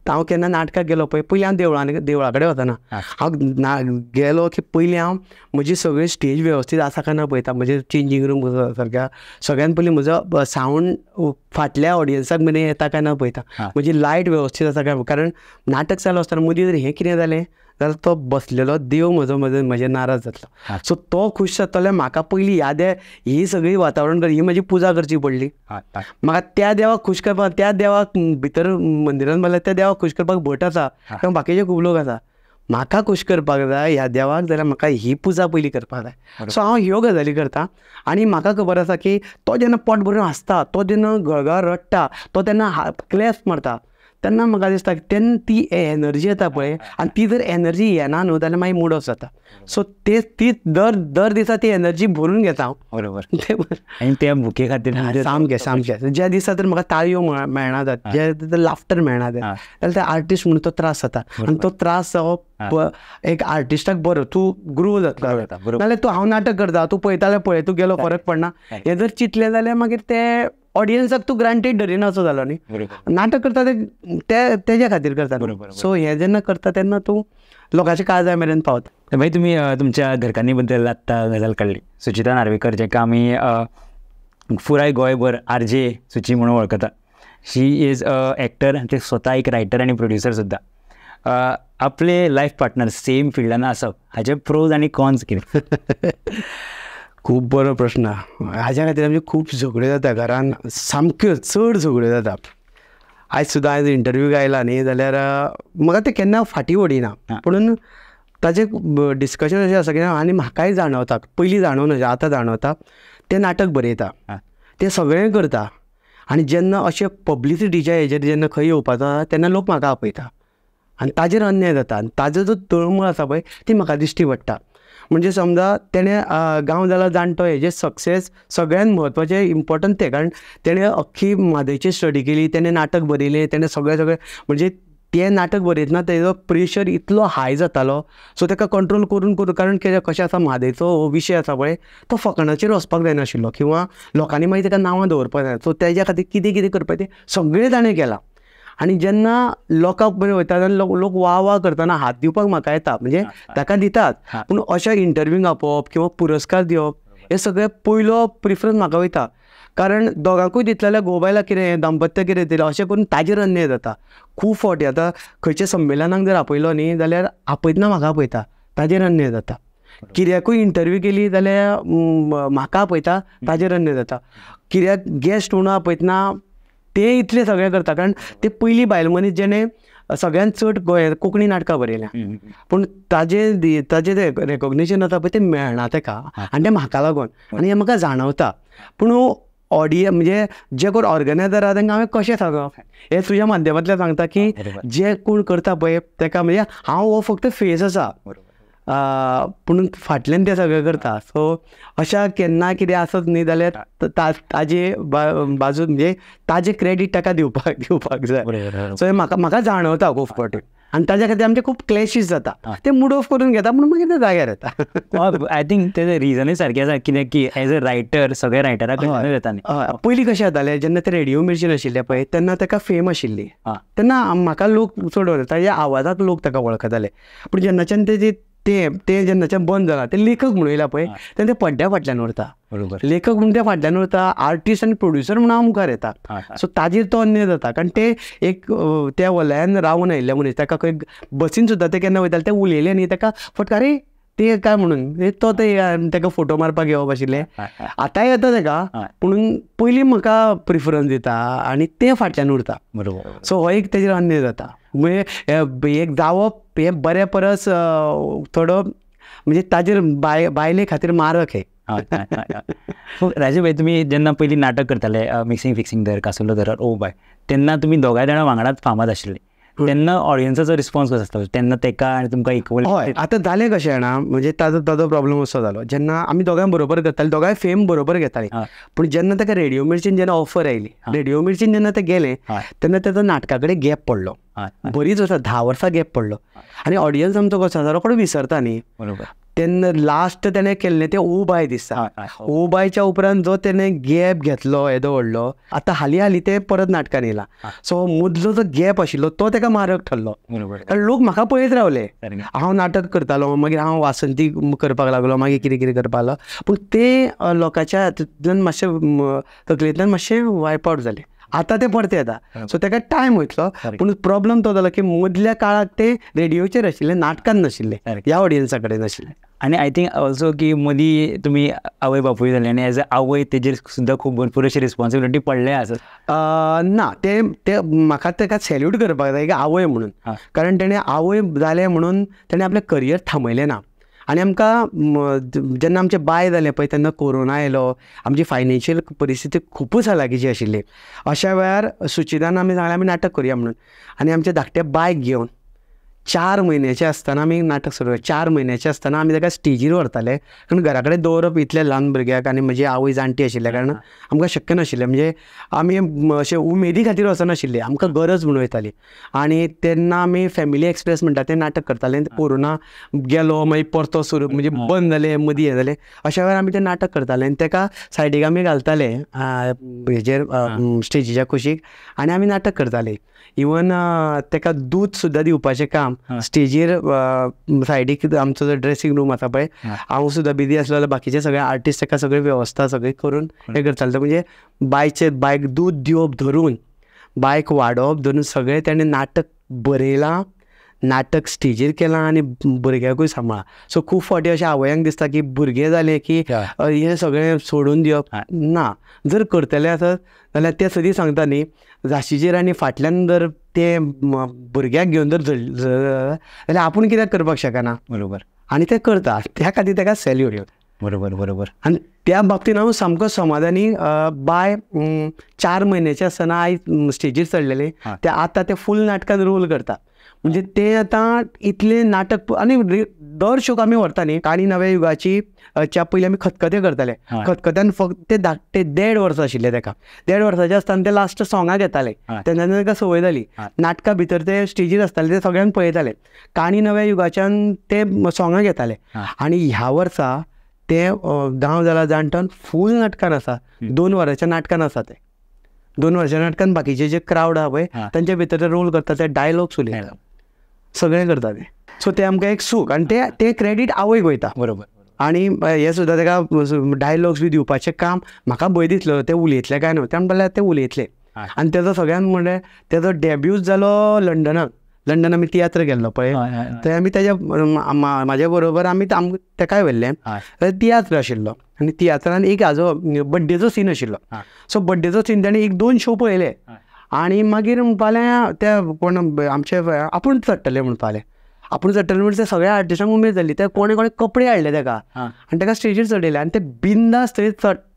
B: हांव केन्ना नाटकाक गेलो पळय, पयलीं हांव देवळा कडेन वचना. हांव गेलो की पयलीं हांव म्हजी सगळी स्टेज वेवस्थीत आसा काय ना पळयता, म्हणजे चेंजींग रूम सारक्या सगळ्यान पयलीं म्हजो सावंड फाटल्या ऑडियन्साक मेरेन येता काय ना पळयता, म्हजी लायट वेवस्थीत आसा काय. कारण नाटक चालू आसतना मदीं जर हें कितें जालें जाल्यार तो बसलेलो देव म्हजें नाराज जातलो. सो तो खूश जातलो जाल्यार म्हाका पयलीं याद ही सगळी वातावरण ही म्हजी पुजा करची पडली. म्हाका त्या देवाक खूश करपाक, त्या देवाक भितर मंदिरान बांदल्या त्या देवाक खूश करपाक भट आसा किंवा बाकीचे खूब लोक आसा. म्हाका खूश करपाक जाय ह्या देवाक जाल्यार म्हाका ही पुजा पयलीं करपाक जाय. सो हांव ह्यो गजाली करता. आनी म्हाका खबर आसा की तो जेन्ना पोट भरून हांसता, तो जेन्ना गळगळ रडटा, तो तेन्ना क्लॅप्स मारता, तेन्ना म्हाका दिसता की तेन्ना ती एनर्जी येता पळय, आनी ती जर एनर्जी येना न्हू जाल्यार मागीर मूड ऑफ जाता. सो ती दर दिसा ती एनर्जी भरून घेता हांव.
A: बरोबर. आनी त्या बुके खातीर
B: सामकें ज्या दिसा तर म्हाका ताळयो मेळना जाता, जे लाफ्टर मेळना जाता, जाल्यार त्या आर्टिस्ट म्हणून तो त्रास जाता. आनी तो त्रास जावप एक आर्टिस्टाक बरो, तूं ग्रो जाता. नाल्यार तूं हांव नाटक करता, तूं पळयताले पळय, तूं गेलो फरक पडना. हें जर चिंतलें जाल्यार मागीर ते ऑडियन्साक तूं ग्रांटेड धरिना असो जालो न्ही. नाटक करता ते तेज्या खातीर करता. सो हें जेन्ना करता तेन्ना तूं लोकांच्या काळजा मेरेन पावता.
A: भाई तुमी तुमच्या घरकान्नी बद्दल आत्तां गजाल काडली. सुचिता नार्वेकर, जाका आमी पुराय गोंयभर RJ सुची म्हणून वळखता. शी इज एक्टर, ते स्वता एक रायटर आनी प्रोड्युसर सुद्दां. आपले लायफ पार्टनर सेम फिल्डान आसप हाचे प्रोज आनी कॉन्स कितें?
B: खूब बरो प्रश्न. हाज्या खातीर आमच्यो खूब झगड्यो जाता घरान, सामक्यो चड झगड्यो जाता. आयज इंटरव्यूक आयला न्ही जाल्यार म्हाका ते केन्ना फाटीं ओडिना, पूण ताचें डिस्कशन अशें आसा की आनी म्हाकाय जाणवता, पयलीं जाणवना आतां जाणवता, ते नाटक बरयता, ते सगळें करता. आनी जेन्ना अशें पब्लिसिटीच्या हेजेर जेन्ना खंय येवपाचो तेन्ना लोक म्हाका आपयता आनी ताजेर अन्याय जाता. आनी ताजो जो तळमळ आसा पळय ती म्हाका दिश्टी पडटा. म्हणजे समजा तेणें गांव जाला जाणटो हेजे सक्सेस सगळ्यान म्हत्वाचें इम्पॉर्टंट तें, कारण तेणें अख्खी म्हादयची स्टडी केली, तेणें नाटक बरयलें, तेणें सगळें म्हणजे तें नाटक बरयतना तेजो प्रेशर इतलो हाय जातालो. सो ताका कंट्रोल करून कारण कशें आसा म्हादयचो हो विशय आसा पळय तो फकाणाचेर वचपाक जायनाशिल्लो किंवा लोकांनी मागीर ताका नांवां दवरपाक जाय. सो तेज्या खातीर कितें करपाक तें सगळें ताणें केलां. आनी जेन्ना लोकांक बरें वयता तेन्ना लोक वा करतना हात दिवपाक म्हाका येता, म्हणजे ताका दितात, पूण अशा इंटरव्यूंक आपोवप किंवा पुरस्कार दिवप हे सगळें पयलो प्रिफरन्स म्हाका वयता. कारण दोगांकूय दितले जाल्यार घोव-बायलां कितें दांपत्य कितें दिलें अशें करून ताजेर अन्याय जाता. खूब फावटी आतां खंयच्या संमेलनाक जर आपयलो न्ही जाल्यार आपयतना म्हाका आपयता, ताजेर अन्याय जाता. कित्याकूय इंटरव्यू केली जाल्यार म्हाका आपयता, ताजेर अन्याय जाता. कित्याक गेस्ट म्हणून आपयतना ते इतले सगळें करता, कारण ते पयलीं बायल मनीस जेणे सगळ्यान चड कोंकणी नाटकां बरयल्या, पूण ताजें तें रेकॉग्निशन आसा पळय तें मेळना ताका, आनी तें म्हाका लागून, आनी हें म्हाका जाणवता. पूण म्हणजे जे कोण ऑर्गनायझर आहा तांकां हांवें कशें सांगप हें तुज्या माध्यमांतल्यान सांगता की जे कोण करता पळय ताका, म्हणजे हांव हो फक्त फेस आसा पूण फाटल्यान तें सगळें करता. सो अशा केन्ना कितें आसत न्ही जाल्यार ताजे बाजून म्हणजे ताजें क्रेडीट ताका दिवपाक जाय. सो म्हाका जाणवता खूब फावटी, आनी ताज्या खातीर आमचे खूब क्लॅशीस जाता. ते मूड ऑफ करून घेता पूण मागीर ते जाग्यार येता.
A: आय थिंक तेजें रिजनूय सारकें आसा, कित्याक की एज अ रायटर सगळे रायटराक येता न्ही.
B: पयलीं कशें जातालें जेन्ना ते रेडिओ मिर्ची नाशिल्ले पळय तेन्ना ताका फेम आशिल्ली, तेन्ना म्हाका लोक चड वळखता, ताज्या आवाजाक लोक ताका वळखताले. पूण जेन्नाच्यान ते जेन्नाच्यान बंद जाला, ते लेखक म्हणून येयला पळय तेन्ना ते पड्ड्या फाटल्यान उरता. लेखक म्हणून त्या फाटल्यान उरता, आर्टिस्ट आनी प्रोड्युसर म्हणून हांव मुखार येता. सो ताजेर तो अन्याय जाता, कारण ते एक त्या वलयान रावून आयिल्ले मनीस, ताका खंय बसीन सुद्दां ते केन्ना वयताले ते उलयले न्ही ताका फटका अरे ते काय म्हणून तो तेका फोटो मारपाक येवप आशिल्ले, आतांय येता तेका, पूण पयलीं म्हाका प्रिफरन्स दिता आनी ते फाटल्यान उरता.
A: बरोबर.
B: सो हो एक तेजेर अन्याय जाता. म्हणजे एक जावप हे बऱ्या परस थोडो म्हणजे ताजेर बायले खातीर मारक हे.
A: राजीव भाई, तुम्ही जेन्ना पयलीं नाटक करताले, मिक्सिंग फिक्सिंग धर, कासुल्लो धर, ओ बाय, तेन्ना तुम्ही दोगांय जाणां वांगडाच फामाद आशिल्ले. तेन्ना ऑडियन्साचो रिस्पॉन्स कसो आसता? तेन्ना तेका आनी तुमकां इक्वल?
B: हय, आतां जालें कशें जाणा, म्हणजे ताजो प्रॉब्लम असो जालो, जेन्ना आमी दोगांय बरोबर करताले, दोगांय फेम बरोबर घेताले, पूण जेन्ना ताका रेडिओ मिर्चीन जेन्ना ऑफर आयली, रेडिओ मिर्चीन जेन्ना ते गेले, तेन्ना ताचो नाटका कडेन गॅप पडलो. बरीच वर्सां, 10 वर्सां गॅप पडलो. आनी ऑडियन्स आमचो कसो आसा, रोखडो विसरता न्ही.
A: बरोबर.
B: तेन्ना लास्ट तेणें केल्लें तें ओ बाय दिसता. ओ बायच्या उपरांत जो तेणें गॅप घेतलो येदो व्हडलो, आतां हालीं ते परत नाटकान येयला. सो मदलो जो गॅप आशिल्लो तो तेका मारक ठरलो. कारण लोक म्हाका पळयत रावले, हांव नाटक करतालो, मागीर हांव वासंती करपाक लागलो, मागीर कितें कितें करपाक लागलो, पूण ते लोकांच्या हातूंतल्यान मातशें तकलेंतल्यान मातशें वायप आवट जालें. आतां ते परते येता. सो तेका टायम वयतलो, पूण प्रॉब्लम तो जालो की मदल्या काळाक ते रेडिओचेर आशिल्ले, नाटकान नाशिल्ले, ह्या ऑडियन्सा कडेन नाशिल्ले.
A: आनी आय थिंक ऑल्सो की मदीं तुमी आवय बापूय जाले आनी एज अ आवय तेजेर सुद्दां खूब भरपूर अशी रिस्पॉन्सिबिलिटी पडले आसत.
B: ना, ते म्हाका तेका सॅल्यूट करपाक जाय की आवय म्हणून, कारण तेणें आवय जालें म्हणून तेणें आपलें करियर थांबयलें ना. आनी आमकां जेन्ना आमचें बाय जालें पळय तेन्ना कोरोना आयलो, आमची फायनान्शियल परिस्थिती खुबूच हालाकीची आशिल्ली. अशा वेळार सुचिदान आमी सांगलें आमी नाटक करुया म्हणून, आनी आमचे धाकटे बायक घेवन 4 म्हयन्याचे आसतना आमी नाटक सुरू. 4 म्हयन्याचे आसतना आमी ताका स्टेजीर व्हरताले, कारण घरा कडेन दवरप इतल्या ल्हान भुरग्याक, आनी म्हजी आवय जाणटी आशिल्ल्या कारणान आमकां शक्य नाशिल्लें. म्हणजे आमी अशें उमेदी खातीर वचनाशिल्ले, आमकां गरज म्हणून वयताली. आनी तेन्ना आमी फॅमिली एक्सप्रेस म्हणटा तें नाटक करतालें. कोरोना गेलो, मागीर परतो सुरू, म्हणजे बंद जालें, मदीं हें जालें, अशा वेळार आमी तें नाटक करताले. आनी तेका सायडीक आमी घालताले हेजेर स्टेजीच्या कुशीक, आनी आमी नाटक करताले. इवन तेका दूद सुद्दां दिवपाचें काम स्टेजीर सायडीक आमचो जो ड्रेसींग रूम आसा पळय, हांव सुद्दां बिजी आसलो जाल्यार बाकीचे सगळे आर्टिस्ट तेका सगळी वेवस्था सगळी करून हें करताले. म्हणजे बायक दूद दिवप धरून, बायक वाडोवप धरून सगळें तेणें नाटक बरयलां, नाटक स्टेजीर केलां आनी भुरग्याकूय सांबाळ्ळा. सो खूब फावटी अशें आवयांक दिसता की भुरगें जालें की हें सगळें सोडून दिवप. ना, जर करतले आसत जाल्यार ते सदी सांगता न्ही, झाशीचेर आनी फाटल्यान जर ते भुरग्याक घेवन जर जाल्यार आपूण कित्याक करपाक शकना.
A: बरोबर.
B: आनी ते करता, त्या खातीर तेका सॅल्यूट.
A: बरोबर बरोबर.
B: आनी त्या बाबतीन हांव सामको समाधानी. बाय 4 म्हयन्याचे आसतना आयज स्टेजीर चडलेले, ते आतां ते फूल नाटकान रोल करता. म्हणजे ते आतां इतले नाटक, आनी दर शोक आमी व्हरता न्ही, काणी नव्या युगाची च्या पयलीं आमी खतखतें करताले. खतखत्यान फक्त ते 1.5 वर्सां आशिल्ले तेका. 1.5 वर्साचे आसतना ते लास्ट सोंगां घेताले. तेन्ना तेका संवय जाली. नाटका भितर ते स्टेजीर आसताले, ते सगळ्यांक पळयताले. काणी नव्या युगाच्यान ते सोंगां घेताले. आनी ह्या वर्सा ते गांव जाला जाणटन फूल नाटकान आसा. 2 वरांच्या नाटकान आसा ते. 2 वर्साच्या नाटकान बाकीचे जे क्रावड आहा पळय तांचे भितर ते रोल करता, ते डायलॉग्स उलयता, सगळें करता ते. सो ते आमकां एक सूख, आनी ते क्रेडीट आवयक वयता.
A: बरोबर.
B: आनी हे सुद्दां तेका डायलॉग्स बी दिवपाचें काम म्हाका भंय दिसलो ते उलयतले काय न्हू, त्या म्हणल्यार ते उलयतले. आनी तेजो सगळ्यांत म्हणजे तेजो डेब्यूट जालो लंडनाक. लंडन आमी तियात्र गेल्लो पळय, थंय आमी तेज्या म्हाज्या बरोबर आमी तेकाय व्हेल्लें. तियात्र आशिल्लो आनी तियात्रान एक हाजो बड्डेचो सीन आशिल्लो. सो बड्डेचो सीन ताणें 1-2 शो पळयले आनी मागीर म्हणपालें ते कोण आमचे आपूण चडटले म्हणपालें. आपूण चडटले म्हणजे सगळ्या आर्टिस्टांक उमेद जाली. ते कोणे कपडे हाडले तेका आनी तेका स्टेजीर चडयले आनी ते बिंदास थंय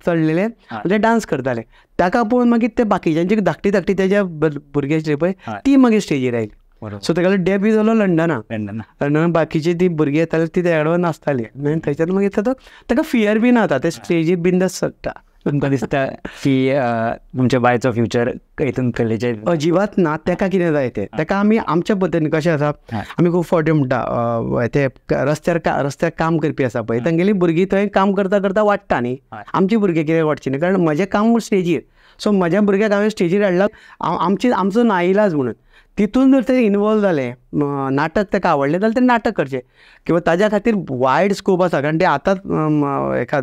B: चडलेले, ते डान्स करताले. ताका पळोवन मागीर ते बाकीच्यांची धाकटी धाकटी तेज्या भुरगे आशिल्ले पळय ती मागीर स्टेजीर आयली. सो तेका डेब्यू जालो लंडनान. बाकीची ती भुरगीं येताली ती तेच्या कडेन नाचताली. थंयच्यान मागीर ताका फियर बी ना, ते स्टेजीर बिंदास चडटा.
A: तुमकां दिसता की तुमच्या बायचो फ्युचर हितून कलेचे
B: अजिबात ना. तेका कितें जाय तेका आमी आमच्या पद्दतीन कशें आसा, आमी खूब फावटी म्हणटा ते रस्त्यार काम करपी आसा पळय, तांगेली भुरगीं थंय काम करता करता वाडटा न्ही. आमची भुरगे कितें वाडची न्ही, कारण म्हजें काम स्टेजीर. सो म्हज्या भुरग्याक हांवें स्टेजीर हाडला, आमचो नाइलाज म्हणून. तितून जर ते इनवॉल्व जाले, नाटक ताका आवडलें जाल्यार ते नाटक करचें. किंवा ताज्या खातीर वायड स्कोप आसा, कारण ते आतांच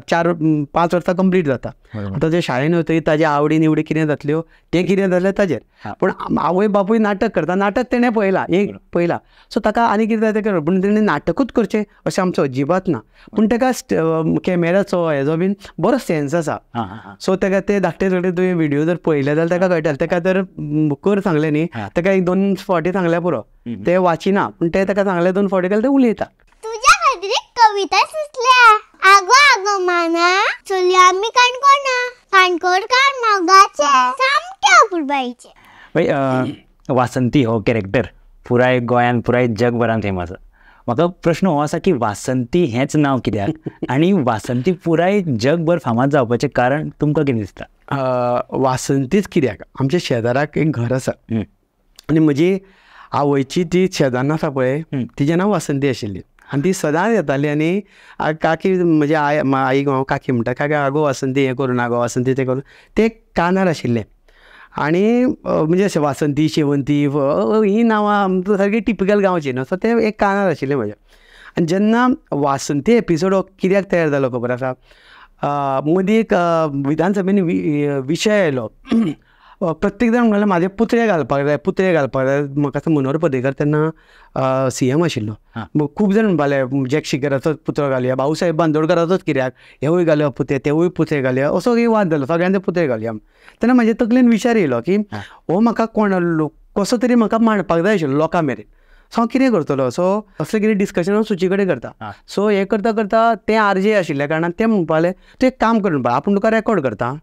B: 4-5 वर्सां कंप्लीट जाता. आतां ते शाळेन वतकीर ताज्या आवडी निवडी कितें जातल्यो तें कितें जालें ताजेर, पूण आवय बापूय नाटक करता, नाटक तेणें पळयलां सो ताका आनी कितें जाय तें करप, पूण तेणें नाटकूच करचें अशें आमचो अजिबात ना. पूण ताका कॅमेराचो हेजो बीन बरो सेन्स आसा. सो ताका ते धाकटे धाकटे तुवें व्हिडियो जर पळयले जाल्यार ताका कळटलें. ताका तर कर सांगलें न्ही, ताका 1-2 फावटी सांगल्यार पुरो, ते वाचिना पूण ते ताका सांगलें 2 फावटी केल्यार ते उलयता.
C: तुझ्या खातीर एक कविता सुचल्या. आगो आगो माना चली आमी काणकोणा, काणकोणकार मोगाचे सामके अपुरबाईचे.
A: वासंती हो कॅरेक्टर पुराय गोंयान पुराय जगभरान फेमस. म्हाका प्रश्न हो आसा की वासंती हेंच नांव कित्याक आनी वासंती पुराय जगभर फामाद जावपाचें कारण तुमकां कितें दिसता?
B: वासंतीच कित्याक, आमच्या शेजाराक एक घर आसा आनी म्हजी आवयची ती शेजान आसा पळय तिजें नांव वासंती आशिल्ली आनी ती सदांच येताली आनी काकी म्हजी आईक हांव काकी म्हणटा, काकी आगो वासंती हें करून आगो वासंती तें करून, ते कानार आशिल्लें. आनी म्हणजे अशें वासंती शेवंती हीं नांवां सारकी टिपिकल गांवची न्हू, सो ते एक कानार आशिल्लें म्हज्या. आनी जेन्ना वासंती एपिसोड हो कित्याक तयार जालो खबर आसा, मदीं एक विधानसभेन विशय आयलो, प्रत्येक जाण म्हणलें म्हाजे पुतळे घालपाक जाय. म्हाका मनोहर पर्रीकर तेन्ना CM आशिल्लो. खूब जाण म्हणपाले जॅक शिगराचोच पुतळो घालया, भाऊसाहेब बांदोडकराचोच कित्याक, हेवूय घालया पुतळे तेवूय पुतळे घालया, असो एक वाद जालो, सगळ्यांचे पुतळे घालया. तेन्ना म्हाजे तकलेन विचार येयलो की हो म्हाका कसो तरी म्हाका मांडपाक जाय आशिल्लो लोकां मेरेन. सो हांव कितें करतलो, सो असलें कितें डिस्कशन हांव सुची कडेन करता. सो हें करता करता तें RJ आशिल्ल्या कारणान तें म्हणपालें तूं एक काम कर म्हणपा, आपूण तुका रेकॉर्ड करता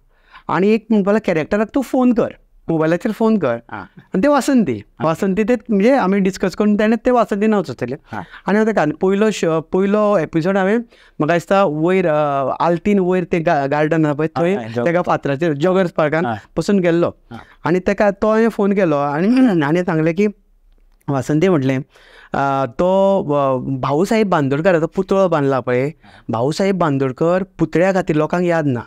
B: आनी एक म्हणपालें कॅरेक्टराक तूं फोन कर, मोबायलाचेर फोन कर आनी ते वासंती ते म्हणजे आमी डिस्कस करून तेणें ते वासंती नांव सुचयलें. आनी हांव ताका पयलो एपिसोड हांवें म्हाका दिसता वयर आल्तीन वयर तें गार्डन आसा पळय थंय ताका फातराचेर जॉगर्स पार्कान पसून गेल्लो आनी ताका तो हांवें फोन केलो आनी सांगलें की वासंती म्हटलें तो भाऊसाहेब बांदोडकराचो पुतळो बांदला पळय, भाऊसाहेब बांदोडकर पुतळ्या खातीर लोकांक याद ना,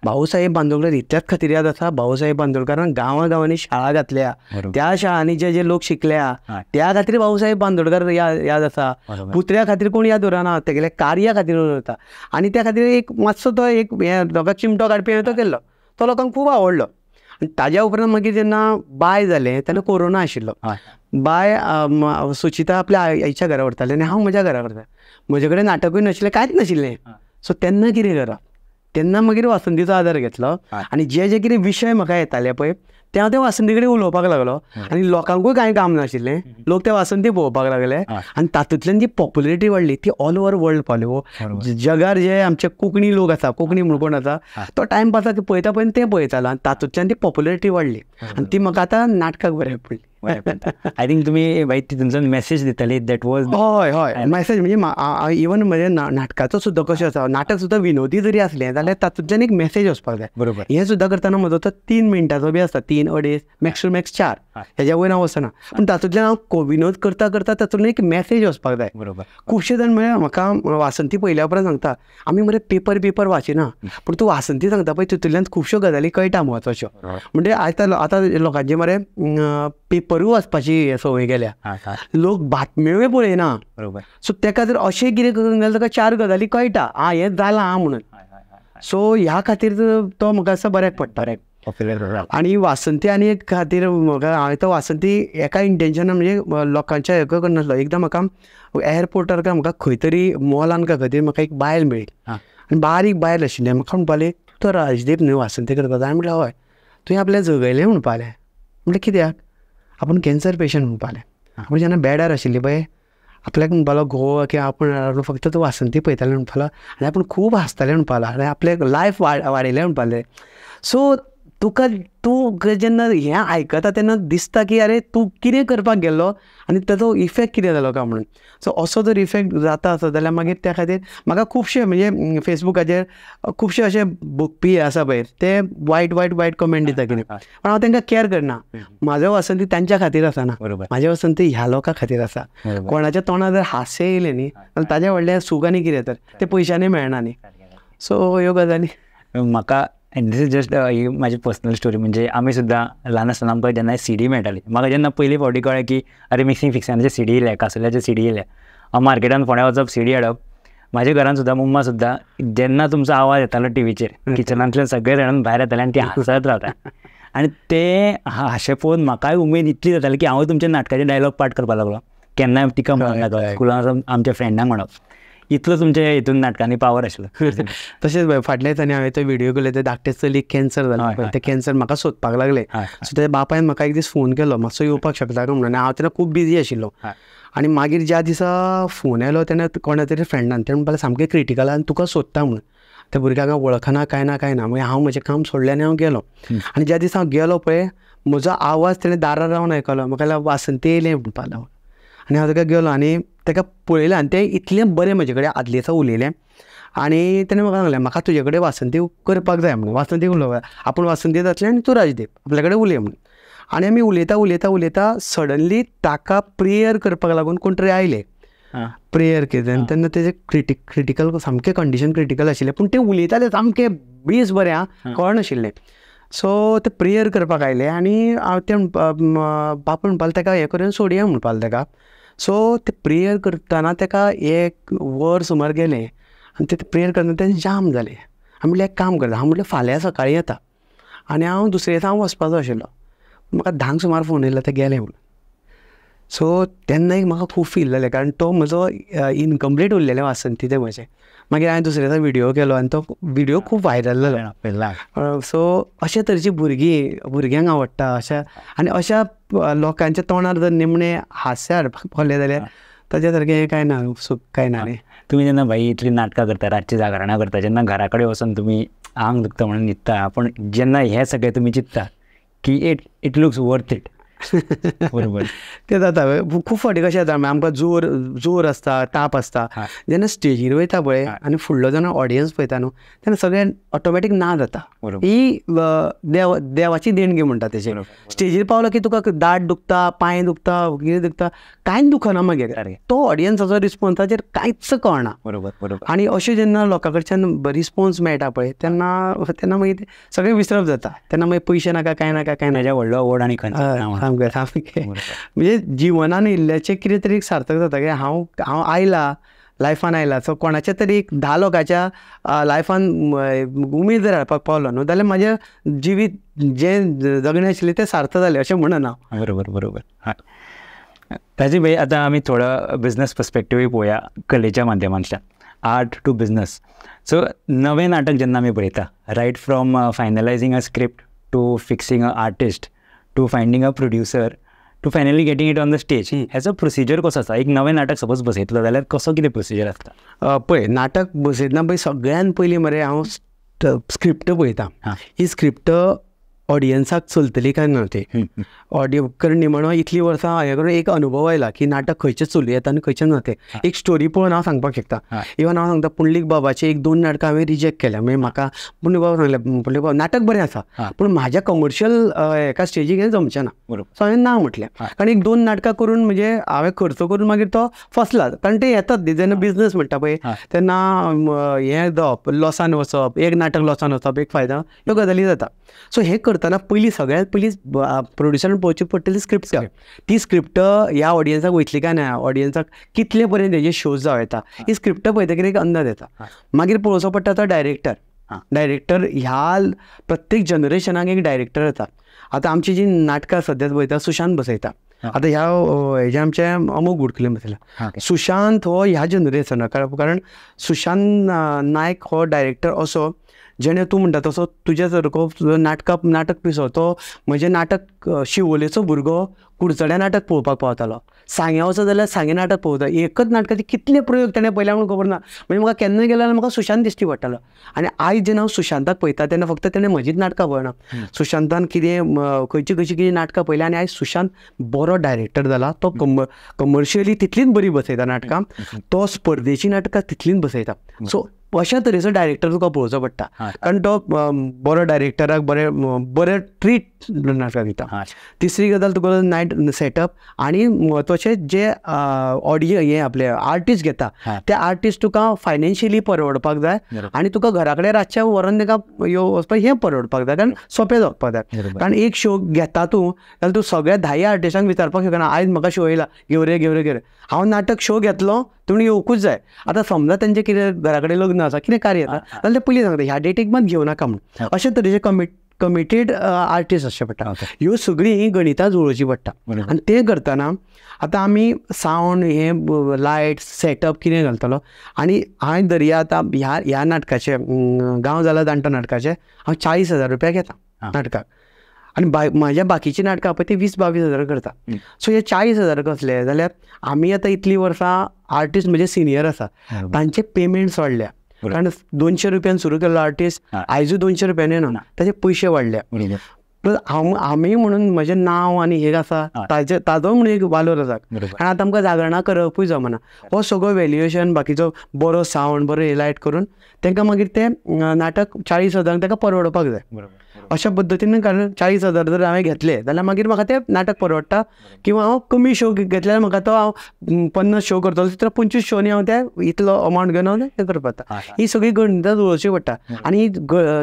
B: भाऊसाहेब बांदोडकर इतल्याच खातीर याद आसा, भाऊसाहेब बांदोडकरान गांवांनी शाळा घातल्या, त्या शाळांनी जे लोक शिकल्या त्या खातीर भाऊसाहेब बांदोडकर याद आसा. पुतळ्या खातीर कोण याद उरना, तेगेल्या कार्या खातीर उरता. आनी त्या खातीर एक मातसो तो एक लोकांक चिमटो काडपी हांवें तो केल्लो, तो लोकांक खूब आवडलो. आनी ताज्या उपरांत मागीर जेन्ना बाय जालें तेन्ना कोरोना आशिल्लो. बाय सुचिता आपल्या आईच्या घरा व्हरताली आनी हांव म्हज्या घरा व्हरतां. म्हजे कडेन नाटकूय नाशिल्लें, कांयच नाशिल्लें. सो तेन्ना कितें करप, तेन्ना मागीर वासंतीचो आदार घेतलो आनी जे कितें विशय म्हाका येताले पळय ते हांव त्या वासंती कडेन उलोवपाक लागलो. आनी लोकांकूय कांय काम नाशिल्लें, लोक त्या वासंती पळोवपाक लागले आनी तातूंतल्यान जी पॉप्युलरिटी वाडली ती ऑल ओवर वर्ल्ड पावली. जगार जे आमचे कोंकणी लोक आसा, कोंकणी म्हणून कोण आसा तो टायमपास पळयता पळय तें पळयतालो आनी तातूंतल्यान ती पॉप्युलरिटी वाडली आनी ती म्हाका आतां नाटकाक बऱ्याक पडली.
A: आय थिंक तुमी तुमचो मेसेज दिताली दॅट वॉज.
B: हय मेसेज म्हणजे इवन म्हणजे नाटकाचो सुद्दां कशें आसा, नाटक सुद्दां विनोदी जरी असलें जाल्यार तातूंतल्यान एक मेसेज वचपाक जाय. बरोबर. हें सुद्दां करतना म्हजो तो 3 मिनटाचो बी आसता, 3-2.5 मॅक्स टू मॅक्स 4 हेज्या वयर हांव वचना. पूण तातूंतल्यान हांव विनोद करता करता तातूंतल्यान एक मेसेज वचपाक जाय. बरोबर. खुबशे जाण म्हळ्यार म्हाका वासंती पयल्या उपरांत सांगता आमी मरे पेपर वाचिना पूण तूं वासंती सांगता पळय तितूंतल्यान खुबश्यो गजाली कळटा म्हत्वाच्यो. म्हणजे आतां लोकांचे मरे पेपरूय वाचपाची संवय गेल्या, लोक बातम्योय पळयना. बरोबर. सो तेका जर अशें कितें करून जाल्यार ताका 4 गजाली कळटा हें जालां म्हणून. सो ह्या खातीर तो म्हाका असो बऱ्याक पडटा. आनी वासंती आनी एक खातीर म्हाका हांवें तो वासंती एका इंटेंशनान म्हणजे लोकांच्या हेका करनासलो. एकदां म्हाका एअरपोर्टार म्हाका खंय तरी मॉलान खातीर म्हाका एक बायल मेळ्ळी आनी बारीक बायल आशिल्लें. म्हाका म्हणपालें तो राजदीप न्हय वासंती करता. हांवें म्हणलें हय. तुवें आपल्या जगयलें म्हणपालें. म्हणलें कित्याक? आपूण कॅन्सर पेशंट म्हणपालें. आपूण जेन्ना बॅडार आशिल्ली पळय आपल्याक म्हणपालो घोव की आपूण फक्त तूं वासंती पळयतालें म्हणपालो आनी आपूण खूब हांसतालें म्हणपालो आनी आपलें लायफ वाडयलें म्हणपालें. सो तूं जेन्ना हें आयकता तेन्ना दिसता की अरे तूं कितें करपाक गेल्लो आनी ताचो इफेक्ट कितें जालो काय म्हणून. सो असो जर इफेक्ट जाता आसत जाल्यार मागीर त्या खातीर म्हाका खुबशे म्हणजे फेसबुकाचेर खुबशे अशे बघपी आसा पळय ते वायट कमेंट दिता कितें, पण हांव तांकां केअर करना. म्हाजो वासंती तांच्या खातीर आसना, म्हाजे वासंती ह्या लोकां खातीर आसा. कोणाच्या तोंडार जर हास्य येयलें न्ही जाल्यार ताज्या व्हडलें सूख आनी कितें तर ते पयशांनी मेळना न्ही. सो ह्यो गजाली
A: म्हाका दीस इज जस्ट म्हाजी पर्सनल स्टोरी. म्हणजे आमी सुद्दां ल्हान आसतना आमकां जेन्ना CD मेळटाली, म्हाका जेन्ना पयली फावटी कळ्ळें की अरे मिक्सिंग फिक्सांचे CD येयल्या, कासुल्याचे CD येयल्या, हांव मार्केटान फोंड्या वचप CD हाडप. माझ्या घरान सुद्दां मम्मा सुद्दां जेन्ना तुमचो आवाज येतालो टीव्हीचेर किचनांतल्यान सगळे जाण भायर येताले आनी ती हांसत रावता आनी ते हाशे पळोवन म्हाकाय उमेद इतली जाताली की हांव तुमच्या नाटकाचे डायलॉग पाठ करपाक लागलो. केन्नाय तिका म्हणनाका स्कुलान आमच्या फ्रेंडांक म्हणप इतलो तुमच्या हितून नाटकांनी पावर आशिल्लो.
B: तशेंच फाटल्या दिसांनी हांवें तो व्हिडिओ केलो ते धाकटे चलीक कॅन्सर जालो ते कॅन्सर म्हाका सोदपाक लागले. सो ते बापायन म्हाका एक दीस फोन केलो मातसो येवपाक शकता काय म्हणून. हांव तेन्ना खूब बिजी आशिल्लो आनी मागीर ज्या दिसा फोन आयलो तेन्ना कोणा तरी फ्रेंडान तेणें म्हणपाक सामकें क्रिटिकल आनी तुका सोदता म्हणून. त्या भुरग्याक वळखना काय ना मागीर हांव म्हजें काम सोडलें आनी हांव गेलो. आनी ज्या दिसा हांव गेलो पळय म्हजो आवाज तेणें दारार रावन आयकलो. म्हाका वासंती येयलें म्हणपाक लागलो आनी हांव ताका गेलो आनी ताका पळयलें आनी तें इतलें बरें म्हजे कडेन आदले दिसा उलयलें आनी तेणें म्हाका सांगलें म्हाका तुजे कडेन वासंती करपाक जाय म्हणून. वासंती उलोवप आपूण वासंती जातलें आनी तूं राजदीप आपल्या कडेन उलय म्हणून. आनी आमी उलयता सडनली ताका प्रेयर करपाक लागून कोण तरी आयले प्रेयर केलें तेन्ना तेजें क्रिटिकल सामकें कंडिशन क्रिटिकल आशिल्लें पूण ते उलयताले सामकें बेस बरें कळनाशिल्लें. सो ते प्रेयर करपाक आयले आनी हांव ते बापूय म्हणपाक ताका हें करून सोडया म्हणपाक ताका. सो ते प्रेयर करतना ताका 1 वर सुमार गेलें आनी ते प्रेयर करतना तें जाम जालें. हांव म्हणलें एक काम करता हांव म्हणलें फाल्यां सकाळीं येता आनी हांव दुसरे दिसा हांव वचपाचो आशिल्लो. म्हाका 10 सुमार फोन येयलो ते गेले म्हणून. सो तेन्ना एक म्हाका खूब फील जालें कारण तो म्हजो इनकम्प्लीट उरलेलें वासंती तें म्हजें. मागीर हांवें दुसरे दिसा व्हिडिओ केलो आनी तो व्हिडिओ खूब व्हायरल जालो. सो अशे तरेची भुरग्यांक आवडटा अशा आनी अशा लोकांच्या तोंडार जर निमणें हास्य हाडपाक पावलें जाल्यार ताचे सारकें कांय ना सूख कांय ना न्ही.
A: तुमी जेन्ना भाई इतली नाटकां करता रातची जागरणां करता जेन्ना घरा कडेन वचून तुमी आंग दुखता म्हणून न्हिदता पूण जेन्ना हें सगळें तुमी चिंतता की इट लुक्स वर्थ इट बरोबर
B: तें जाता खूब फावटी कशें जाता आमकां जोर आसता ताप आसता जेन्ना स्टेजीर वयता पळय आनी फुडलो जेन्ना ऑडियन्स पळयता न्हू तेन्ना सगळें ऑटोमॅटीक ना जाता. ही देवाची देणगी म्हणटा तेजे. स्टेजीर पावलो की तुका दाट दुखता पांय दुखता कितें दुखता कांयच दुखना मागीर तो ऑडियन्साचो रिस्पॉन्साचेर कांयच कळना. बरोबर आनी अशें जेन्ना लोकां कडच्यान रिस्पॉन्स मेळटा पळय तेन्ना मागीर सगळें विसरप जाता. तेन्ना मागीर पयशे नाका कांय नाका
A: व्हडलो आवड आनी
B: म्हणजे जिवनान इल्ल्याचें कितें तरी सार्थक जाता की हांव आयला लायफान आयला. सो कोणाच्या तरी 10 लोकांच्या लायफान उमेद जर हाडपाक पावलो न्हू जाल्यार म्हाजें जिवीत जें जगणें आशिल्लें तें सार्थ जालें अशें म्हणना.
A: बरोबर ताजी भाई आतां आमी थोडो बिझनस पर्स्पेक्टिव्ह पळोवया कलेच्या माध्यमांतल्यान आर्ट टू बिझनस. सो नवें नाटक जेन्ना आमी पळयता right from finalizing a script to fixing a artist to finding a producer to finally getting it on the stage हेचो प्रोसिजर कसो आसा. एक नवें नाटक सपोज बसयतलो जाल्यार कसो कितें प्रोसिजर आसता.
B: पळय नाटक बसयतना पळय सगळ्यान पयलीं मरे हांव स्क्रिप्ट पळयता. ही स्क्रिप्ट ऑडियन्साक चलतली काय ना ती ऑडियो कारण निमणो इतलीं वर्सां हांवें करून एक अनुभव आयला की नाटक खंयचें चलू येता आनी खंयचें ना तें. एक स्टोरी पळोवन हांव सांगपाक शकता. इवन हांव सांगता पुंडलीक बाबाचे 1-2 नाटकां हांवें रिजेक्ट केल्या. मागीर म्हाका पुंडलीक बाबा सांगलें पुंडलीक बाबा नाटक बरें आसा पूण म्हाज्या कमर्शियल एका स्टेजीक हें जमचें ना. सो हांवें ना म्हटलें कारण 1-2 नाटकां करून म्हणजे हांवें खर्च करून मागीर तो फसला कारण ते येतात जेन्ना बिझनस म्हणटा पळय तेन्ना हें जावप लॉसान वचप एक नाटक लॉसान वचप एक फायदा ह्यो गजाली जाता. सो हें करतना पयलीं सगळ्यांत पयलीं प्रोड्युसरान पळोवची पडटली स्क्रिप्ट. ती स्क्रिप्ट ह्या ऑडियन्साक वयतली काय ना ऑडियन्साक कितले पर्यंत हेजे शोज जावं येता ही स्क्रिप्ट पळयतकीर एक अंदाज येता. मागीर पळोवचो पडटा तो डायरेक्टर ह्या प्रत्येक जनरेशनाक एक डायरेक्टर येता. आतां आमची जी नाटकां सद्या पळयता सुशांत बसयता. आतां हेजे आमचे अमोग गुडकले बसयला. सुशांत हो ह्या जनरेशनाक कारण सुशांत नायक हो डायरेक्टर असो जेणे तूं म्हणटा तसो तुज्या सारको नाटक पिसो तो म्हणजे नाटक शिवोलेचो भुरगो कुडचड्या नाटक पळोवपाक पावतालो. सांगे वचत जाल्यार सांगे नाटक पळोवता. एकच नाटकाचे कितले प्रयोग ताणें पयल्या म्हणून खबर ना. म्हणजे म्हाका केन्नाय गेलो जाल्यार म्हाका सुशांत दिश्टी पडटालो. आनी आयज जेन्ना हांव सुशांताक पळयता तेन्ना फक्त तेणें म्हजीच नाटकां पळयना सुशांतान कितें खंयची कितें नाटकां पळयल्या आनी आयज सुशांत बरो डायरेक्टर जाला. तो कमर्शियली तितलीच बरी बसयता नाटकां. तो स्पर्धेची नाटकां तितलीच बसयता. सो अशा तरेचो डायरेक्टर तुका पळोवचो पडटा कारण तो बरो डायरेक्टराक बरें ट्रीट नाटकां दिता. तिसरी गजाल तुका नायट सेटअप आनी म्हत्वाचें जे ऑडियो हें आपले आर्टिस्ट घेता ते आर्टिस्ट तुका फायनान्शियली परवडपाक जाय आनी तुका घरा कडेन रातच्या व्हरून ताका वचपाक हें परवडपाक जाय कारण सोंपें जावपाक जाय. कारण एक शो घेता तूं जाल्यार तूं सगळ्या 10 आर्टिस्टांक विचारपाक शकना आयज म्हाका शो येयला घेवरे हांव नाटक शो घेतलो तुमी येवकूच जाय. आतां समजा तेंचें कितें घरा कडेन लग्न आसा, कितें कार्य आसा, जाल्यार ते पयलीं सांगता ह्या डेटीक मात घेवं नाका म्हणून. अशे तरेचे कमिटेड आर्टिस्ट आसचे पडटा. ह्यो सगळीं गणितां जुळोवची पडटा. आनी तें करतना आतां आमी सावंड हे लायट सेटअप कितें घालतलो. आनी हांवें दर्या आतां ह्या नाटकाचे गांव जाला जाणटो नाटकाचे हांव 40,000 रुपया घेता नाटकाक. आनी म्हाज्या बाकीची नाटकां पळय ती 20-22,000 करता. सो हे 40,000 कसले जाल्यार आमी आतां इतलीं वर्सां आर्टिस्ट म्हणजे सिनियर आसा तांचे पेमेंट्स वाडल्या. कारण 200 रुपयान सुरू केल्लो आर्टिस्ट आयजूय 200 रुपयान येना, ताचे पयशे वाडल्या. प्लस आमी म्हणून म्हजें नांव आनी हे आसा ताजो म्हणून एक वालोर आसा. आनी आतां आमकां जागरणां करपूय जमना. हो सगळो वॅल्युएशन बाकीचो बरो सावंड बरो हे लायट करून तांकां मागीर तें नाटक 40,000 ताका परवडपाक जाय. अशा पद्दतीन कारण 40,000 जर हांवें घेतले जाल्यार मागीर म्हाका तें नाटक परवडटा. किंवा हांव कमी शो घेतल्यार म्हाका तो हांव 50 शो करतलो तर 25 शोनी हांव तें इतलो अमावंट घेवन हांव तें करपाक जाता. ही सगळी गणितां जुळोवची पडटा. आनी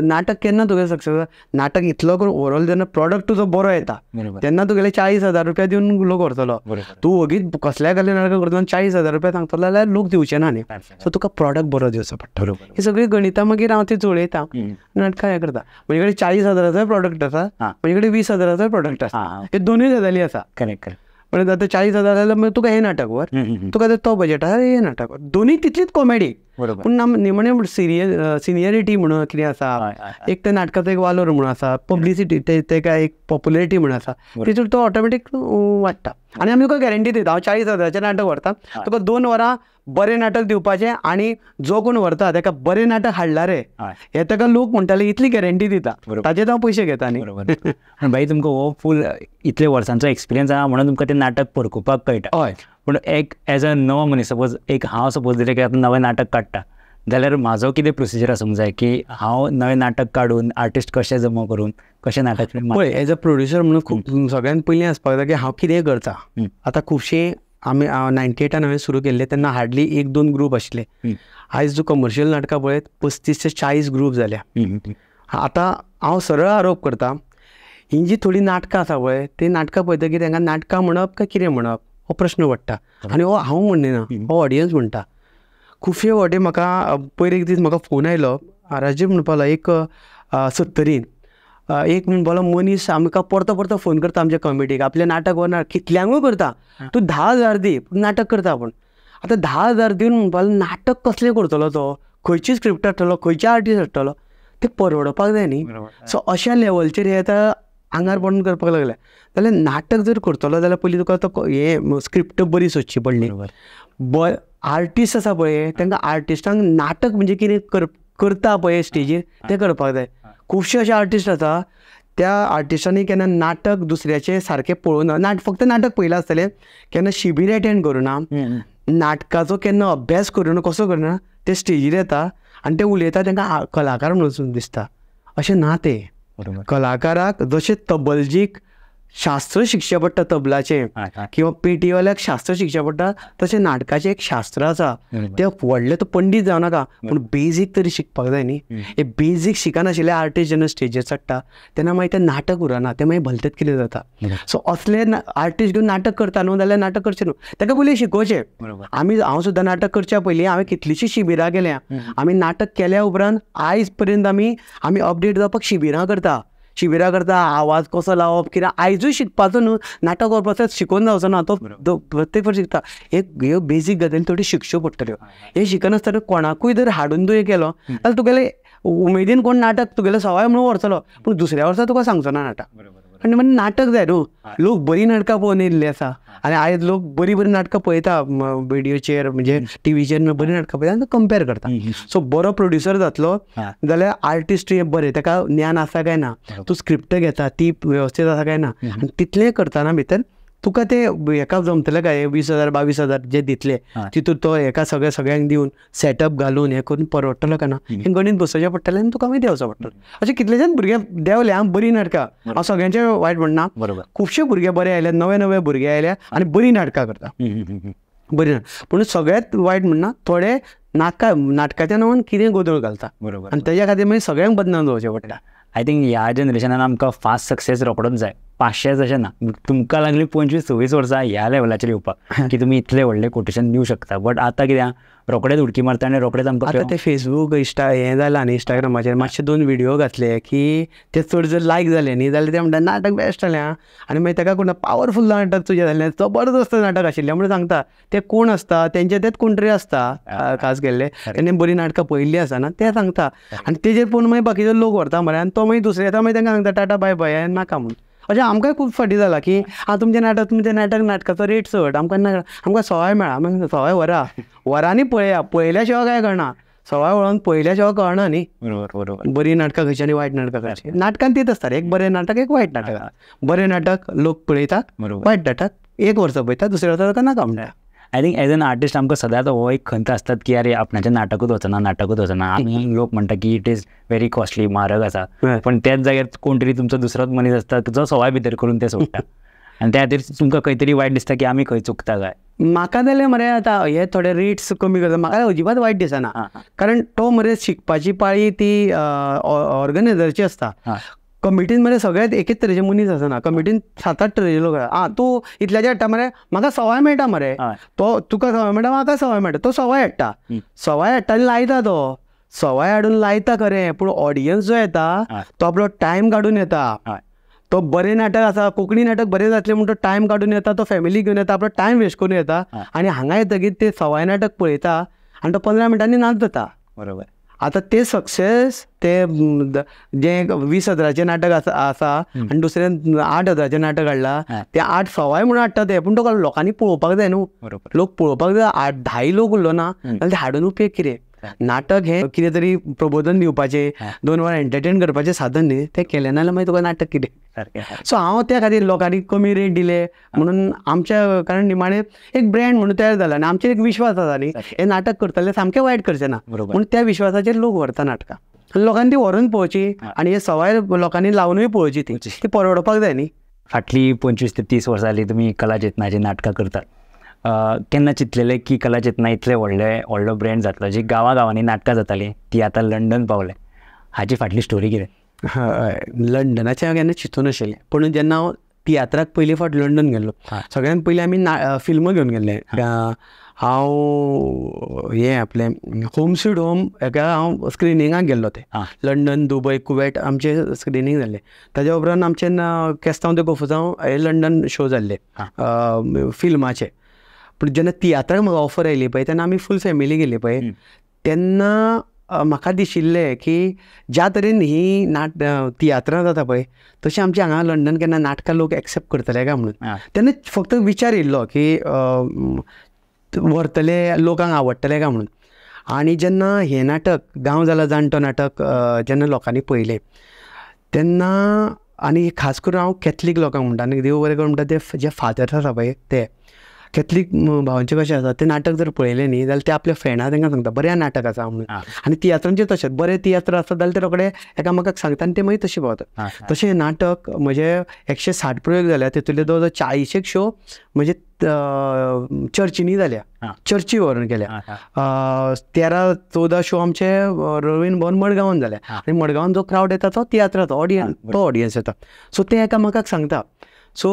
B: नाटक केन्ना तुगे सक्सेस नाटक इतलो करून ओवरऑल जेन्ना प्रॉडक्ट तुजो बरो येता तेन्ना तुगेले 40,000 रुपया दिवन लोक व्हरतलो. तूं वगीच कसल्याय कसलें नाटक करतना 40,000 रुपया सांगतलो जाल्यार लोक दिवचे ना न्ही. सो तुका प्रॉडक्ट बरो दिवचो पडटा. ही सगळी गणितां मागीर हांव ती जुळयता नाटकां हें करता. म्हजे कडेन 40,000 प्रॉडक्ट आसा, म्हजे कडेन 20,000 प्रॉडक्ट आसा. हे दोनूय गजाली आसा.
A: करेक्ट.
B: पण आतां 40,000 जाल्यार मागीर तुका हें नाटक वर, तुका जर तो बजेट आसा हें नाटक वर. दोनूय तितलीच कॉमेडी. पूण निमणें सिनियरिटी म्हणून कितें आसा, एक त्या नाटकाचो एक वालोर म्हणून आसा, पब्लिसिटी तेका एक पॉप्युलरिटी म्हणून आसा, तितून तो ऑटोमॅटीक वाडटा. आनी आमी तुका गॅरंटी दिता हांव 40,000चें नाटक व्हरता, तुका 2 वरां बरें नाटक दिवपाचें आनी जो कोण व्हरता ताका बरें नाटक हाडला रे हे ताका लोक म्हणटाले इतली गॅरंटी दिता. ताचेर हांव पयशे घेता न्ही.
A: भाई तुमकां हो फूल इतले वर्सांचो एक्सपिरियन्स आहा म्हणून तुमकां तें नाटक परकुपाक कळटा.
B: हय.
A: पूण एक एज अ नवो मनीस सपोज एक हांव सपोज दिलें की आतां नवें नाटक काडटा जाल्यार म्हाजो कितें प्रोसिजर आसूंक जाय की हांव नवें नाटक काडून आर्टिस्ट कशें जमो करून कशें नाटक.
B: पळय एज अ प्रोड्युसर म्हणून खूब सगळ्यान पयलीं आसपाक जाय की हांव कितें करता. आतां खुबशे आमी 98 हांवें सुरू केल्ले तेन्ना हार्डली 1-2 ग्रूप आशिल्ले. आयज तूं कमर्शियल नाटकां पळयत 35 ते 40 ग्रूप जाल्या. आतां हांव सरळ आरोप करता ही जी थोडी नाटकां आसा पळय ती नाटकां पळयतकीर तांकां नाटकां म्हणप काय कितें म्हणप हो प्रश्न पडटा. आनी हो हांव म्हणना हो ऑडियन्स म्हणटा. खुबशे फावटी म्हाका पयर एक दीस म्हाका फोन आयलो राजीव म्हणपालो एक 70 एक म्हणपालो मनीस आमकां परतो परतो फोन करता आमच्या कमिटीक आपलें नाटक व्हरना कितल्यांकूय करता तूं 10,000 दी पूण नाटक करता. पूण आतां 10,000 दिवन म्हणपालो नाटक कसलें करतलो तो, खंयची स्क्रिप्ट हाडटलो, खंयचे आर्टिस्ट हाडटलो, ते परवडपाक जाय न्ही. सो अशा लेवलचेर हे आतां आंगार पडून करपाक लागल्या. जाल्यार नाटक जर करतलो जाल्यार पयलीं तुका तो हे स्क्रिप्ट बरी सोदची पडली. आर्टिस्ट आसा पळय तांकां आर्टिस्टांक नाटक म्हणजे कितें करता पळय स्टेजीर तें करपाक जाय. खुबशे अशे आर्टिस्ट आसा त्या आर्टिस्टांनी केन्ना नाटक दुसऱ्याचे सारकें पळोवना. फक्त नाटक पळयलां आसतलें केन्ना शिबीर एटेंड करुना, नाटकाचो केन्ना अभ्यास करुना, कसो करना. ते स्टेजीर येता आनी ते उलयता तांकां कलाकार म्हणून दिसता. अशें ना ते. कलाकाराक जशें तबलजीक शास्त्र शिकचें पडटा तबलाचें किंवा पेटीवाल्याक शास्त्र शिकचें पडटा तशें नाटकाचें एक शास्त्र आसा. ते व्हडले तो पंडीत जावं नाका पूण बेजीक तरी शिकपाक जाय न्ही. हे बेजीक शिकनाशिल्ले आर्टिस्ट जेन्ना स्टेजीर चडटा तेन्ना मागीर तें नाटक उरना, तें मागीर भलतेंच कितें जाता. सो असले आर्टिस्ट घेवन नाटक करता न्हू जाल्यार नाटक करचें न्हू, ताका पयलीं शिकोवचें. हांव सुद्दां नाटक करच्या पयलीं हांवें कितलींशीं शिबिरां केल्या. आमी नाटक केल्या उपरांत आयज पर्यंत आमी अपडेट जावपाक शिबिरां करता. आवाज कसो लावप कित्याक आयजूय शिकपाचो न्हू नाटक करपाचो शिकोवन जावचो ना तो प्रत्येक फावट शिकता. ह्यो बेजीक गजाली थोडी शिकच्यो पडटल्यो. हे शिकनासतना कोणाकूय जर हाडून तुवें केलो जाल्यार तुगेले उमेदीन कोण नाटक तुगेलो सवाय म्हणून व्हरतलो पूण दुसऱ्या वर्सा तुका सांगचो ना नाटक. आनी म्हणजे नाटक जाय न्हू. लोक बरी नाटकां पळोवन येयल्ले आसा आनी आयज लोक बरी बरी नाटकां पळयता व्हिडिओचेर म्हणजे टीव्हीचेर बरी नाटकां पळयता आनी कंपेर करता. सो बरो प्रोड्युसर जातलो जाल्यार आर्टिस्ट बरें ताका ज्ञान आसा काय ना, तूं स्क्रिप्ट घेता ती वेवस्थीत आसा काय ना आनी तितलें करतना भितर तुका ते हेका जमतलें काय 20,000-22,000 जे दितले तितून तो हेका सगळ्यांक दिवन सेटअप घालून हे करून परवडटलो काय ना हें गणीत बसोवचें पडटलें आनी तुका मागीर देंवचो पडटलो. अशें कितलेशेच भुरगे देंवले हांव बरी नाटकां. हांव सगळ्यांचें वायट म्हणना. खुबशे भुरगे बरे आयले, नवे भुरगे आयले आनी बरी नाटकां करता. बरी पूण सगळ्यात वायट म्हणना थोडे नाटकाच्या नांवान कितें गोंधळ घालता आनी तेज्या खातीर मागीर सगळ्यांक बदनाम जावचें पडटा.
A: आय थिंक ह्या जनरेशनान आमकां फास्ट सक्सेस रोखडोच जाय. 500 अशें ना, तुमकां लागली 25-26 वर्सां ह्या लेवलाचेर येवपाक की तुमी इतले व्हडले कोटेशन दिवं शकता. बट आतां कित्याक रोखडेच उडकी मारता आनी रोखडेच आमकां
B: आतां ते फेसबूक हें जालां न्ही, इंस्टाग्रामाचेर मातशे 2 व्हिडिओ घातले की ते चड जर लायक जाले न्ही जाल्यार ते म्हणटा नाटक बेस्ट जालें आं. आनी मागीर ताका कोण पावरफूल नाटक तुजें जालें, जबरदस्त नाटक आशिल्लें म्हणून सांगता. ते कोण आसता तेंचे तेच कोण तरी आसता खास केल्ले, तेणे बरी नाटकां पळयल्लीं आसना ते सांगता. आनी तेजेर पळोवन मागीर बाकीचे लोक व्हरता मरे, आनी तो मागीर दुसरे येता मागीर तांकां सांगता टाटा बाय बाय नाका म्हणून. अशें आमकांय खूब फावटी जाला की तुमचें नाटकाचो रेट चड, आमकां सवाय मेळा. मागीर सवाय वरांनी पळयल्या शिवाय काय कळना, सवाय वळोन पळयल्या शिवाय कळना न्ही.
A: बरोबर.
B: बरी नाटकां खंयची आनी वायट नाटकां खंयची. नाटकान तीच आसता, एक बरें नाटक एक वायट नाटक. बरें नाटक लोक पळयतात, वायट नाटक 1 वर्स पळयतात, दुसऱ्या वर्सा ताका नाका म्हणटा.
A: I think as an artist आमकां सदांच हो एक खंत आसतात की अरे आपणाचें नाटकूच वचना. आनी लोक म्हणटा की इट इज व्हेरी कॉस्टली, म्हारग आसा. पण त्याच जाग्यार कोण तरी तुमचो दुसरोच मनीस आसता जो सवाय भितर करून ते सोडटा. आनी त्या खातीर तुमकां खंय तरी वायट दिसता की आमी खंय चुकता काय.
B: म्हाका जाल्यार मरे आतां हे थोडे रेट्स कमी करता म्हाका अजिबात वायट दिसना. कारण तो मरे शिकपाची पाळी ती ऑर्गनायझरची आसता. कमिटीन मरे सगळ्यात एकच तरेचे मनीस आसना, कमिटीन 7-8 तरेचे लोक. तूं इतल्याचे हाडटा मरे, म्हाका सवाय मेळटा मरे, तो तुका सवाय मेळटा म्हाका सवाय मेळटा. तो सवाय हाडटा आनी लायता. तो सवाय हाडून लायता खरें, पूण ऑडियन्स जो येता तो आपलो टायम काडून येता. तो बरें नाटक आसा, कोंकणी नाटक बरें जातलें म्हणून तो टायम काडून येता, तो फॅमिली घेवन येता, आपलो टायम वेस्ट करून येता. आनी हांगा येतकीर ते सवाय नाटक पळयता आनी तो 15 मिनटांनी नाच जाता.
A: बरोबर.
B: आतां ते सक्सेस ते जें 20,000चें नाटक आसा आनी दुसरें 8,000चें नाटक हाडला, ते 8 सवाय म्हणून हाडटा ते. पूण तो लोकांनी पळोवपाक जाय न्हू, लोक पळोवपाक जाय. 8-10 लोक उरलो ना जाल्यार ते हाडून उपेग कितें. नाटक हें कितें तरी प्रबोधन दिवपाचें, 2 वरां एंटरटेन करपाचें साधन न्ही. तें केलें ना जाल्यार मागीर तुका नाटक कितें. सो हांव त्या खातीर लोकांनी कमी रेट दिले म्हणून आमच्या कारण निमाणें एक ब्रँड म्हणून तयार जाला आनी आमचेर एक विश्वास आसा न्ही, हें नाटक करतले सामकें वायट करचें ना म्हणून त्या विश्वासाचेर लोक व्हरता नाटकां. लोकांनी ती व्हरून पळोवची आनी हे सवाय लोकांनी लावनूय पळोवची, ती परवडपाक जाय न्ही.
A: फाटलीं 25 ते 30 वर्सां जालीं तुमी कला चेतनाची नाटकां करतात. केन्ना चिंतलेलें की कला चेतना इतले व्हडलो ब्रँड जातलो, जी गांवांनी नाटकां जातालीं ती आतां लंडन पावले, हाची फाटली स्टोरी कितें?
B: हय, लंडनाचें हांव केन्ना चिंतून नाशिल्लें. पूण जेन्ना हांव तियात्राक पयली फावट लंडन गेल्लो, सगळ्यान पयलीं आमी फिल्म घेवन गेल्ले. हांव हें आपलें होम स्वीट होम हेका हांव स्क्रिनिंगाक गेल्लो. ते लंडन, दुबय, कुवेट आमचे स्क्रिनींग जाल्ले. ताज्या उपरांत आमचें केस्तांव ते गोफुसांव हे लंडन शो जाल्ले फिल्माचे. पूण जेन्ना तियात्राक म्हाका ऑफर आयली पळय तेन्ना आमी फूल फॅमिली गेली पळय, तेन्ना म्हाका दिशिल्लें की ज्या तरेन ही तियात्रां जाता पळय तशें आमच्या हांगा लंडन केन्ना नाटकां लोक एक्सेप्ट करतले काय म्हणून. तेन्ना फक्त विचार येयल्लो की व्हरतले, लोकांक आवडटलें काय म्हणून. आनी जेन्ना हें नाटक गांव जाला जाणटो नाटक जेन्ना लोकांनी पळयलें तेन्ना, आनी खास करून हांव कॅथलीक लोकांक म्हणटा आनी देव बरें करून म्हणटा ते जे फादर आसा पळय ते कॅथलीक भावांचें कशें आसा, ते नाटक जर पळयलें न्ही जाल्यार ते आपल्या फ्रेंडां तांकां सांगता बरें नाटक आसा म्हणून. आनी तियात्रांचें तशेंच बरें तियात्र आसा जाल्यार ते रोखडे एकामेकाक सांगता आनी ते मागीर तशें पावता. तशें हें नाटक म्हजे 160 प्रयोग जाल्या, तितूंतले 40 शो म्हणजे चर्चींनी जाल्या, चर्ची व्हरून केल्या. 13-14 शो आमचे रवीन भवन मडगांवान जाल्या. आनी मडगांवान जो क्रावड येता तो तियात्राचो ऑडियन्स येता. सो ते एकामेकाक सांगता. सो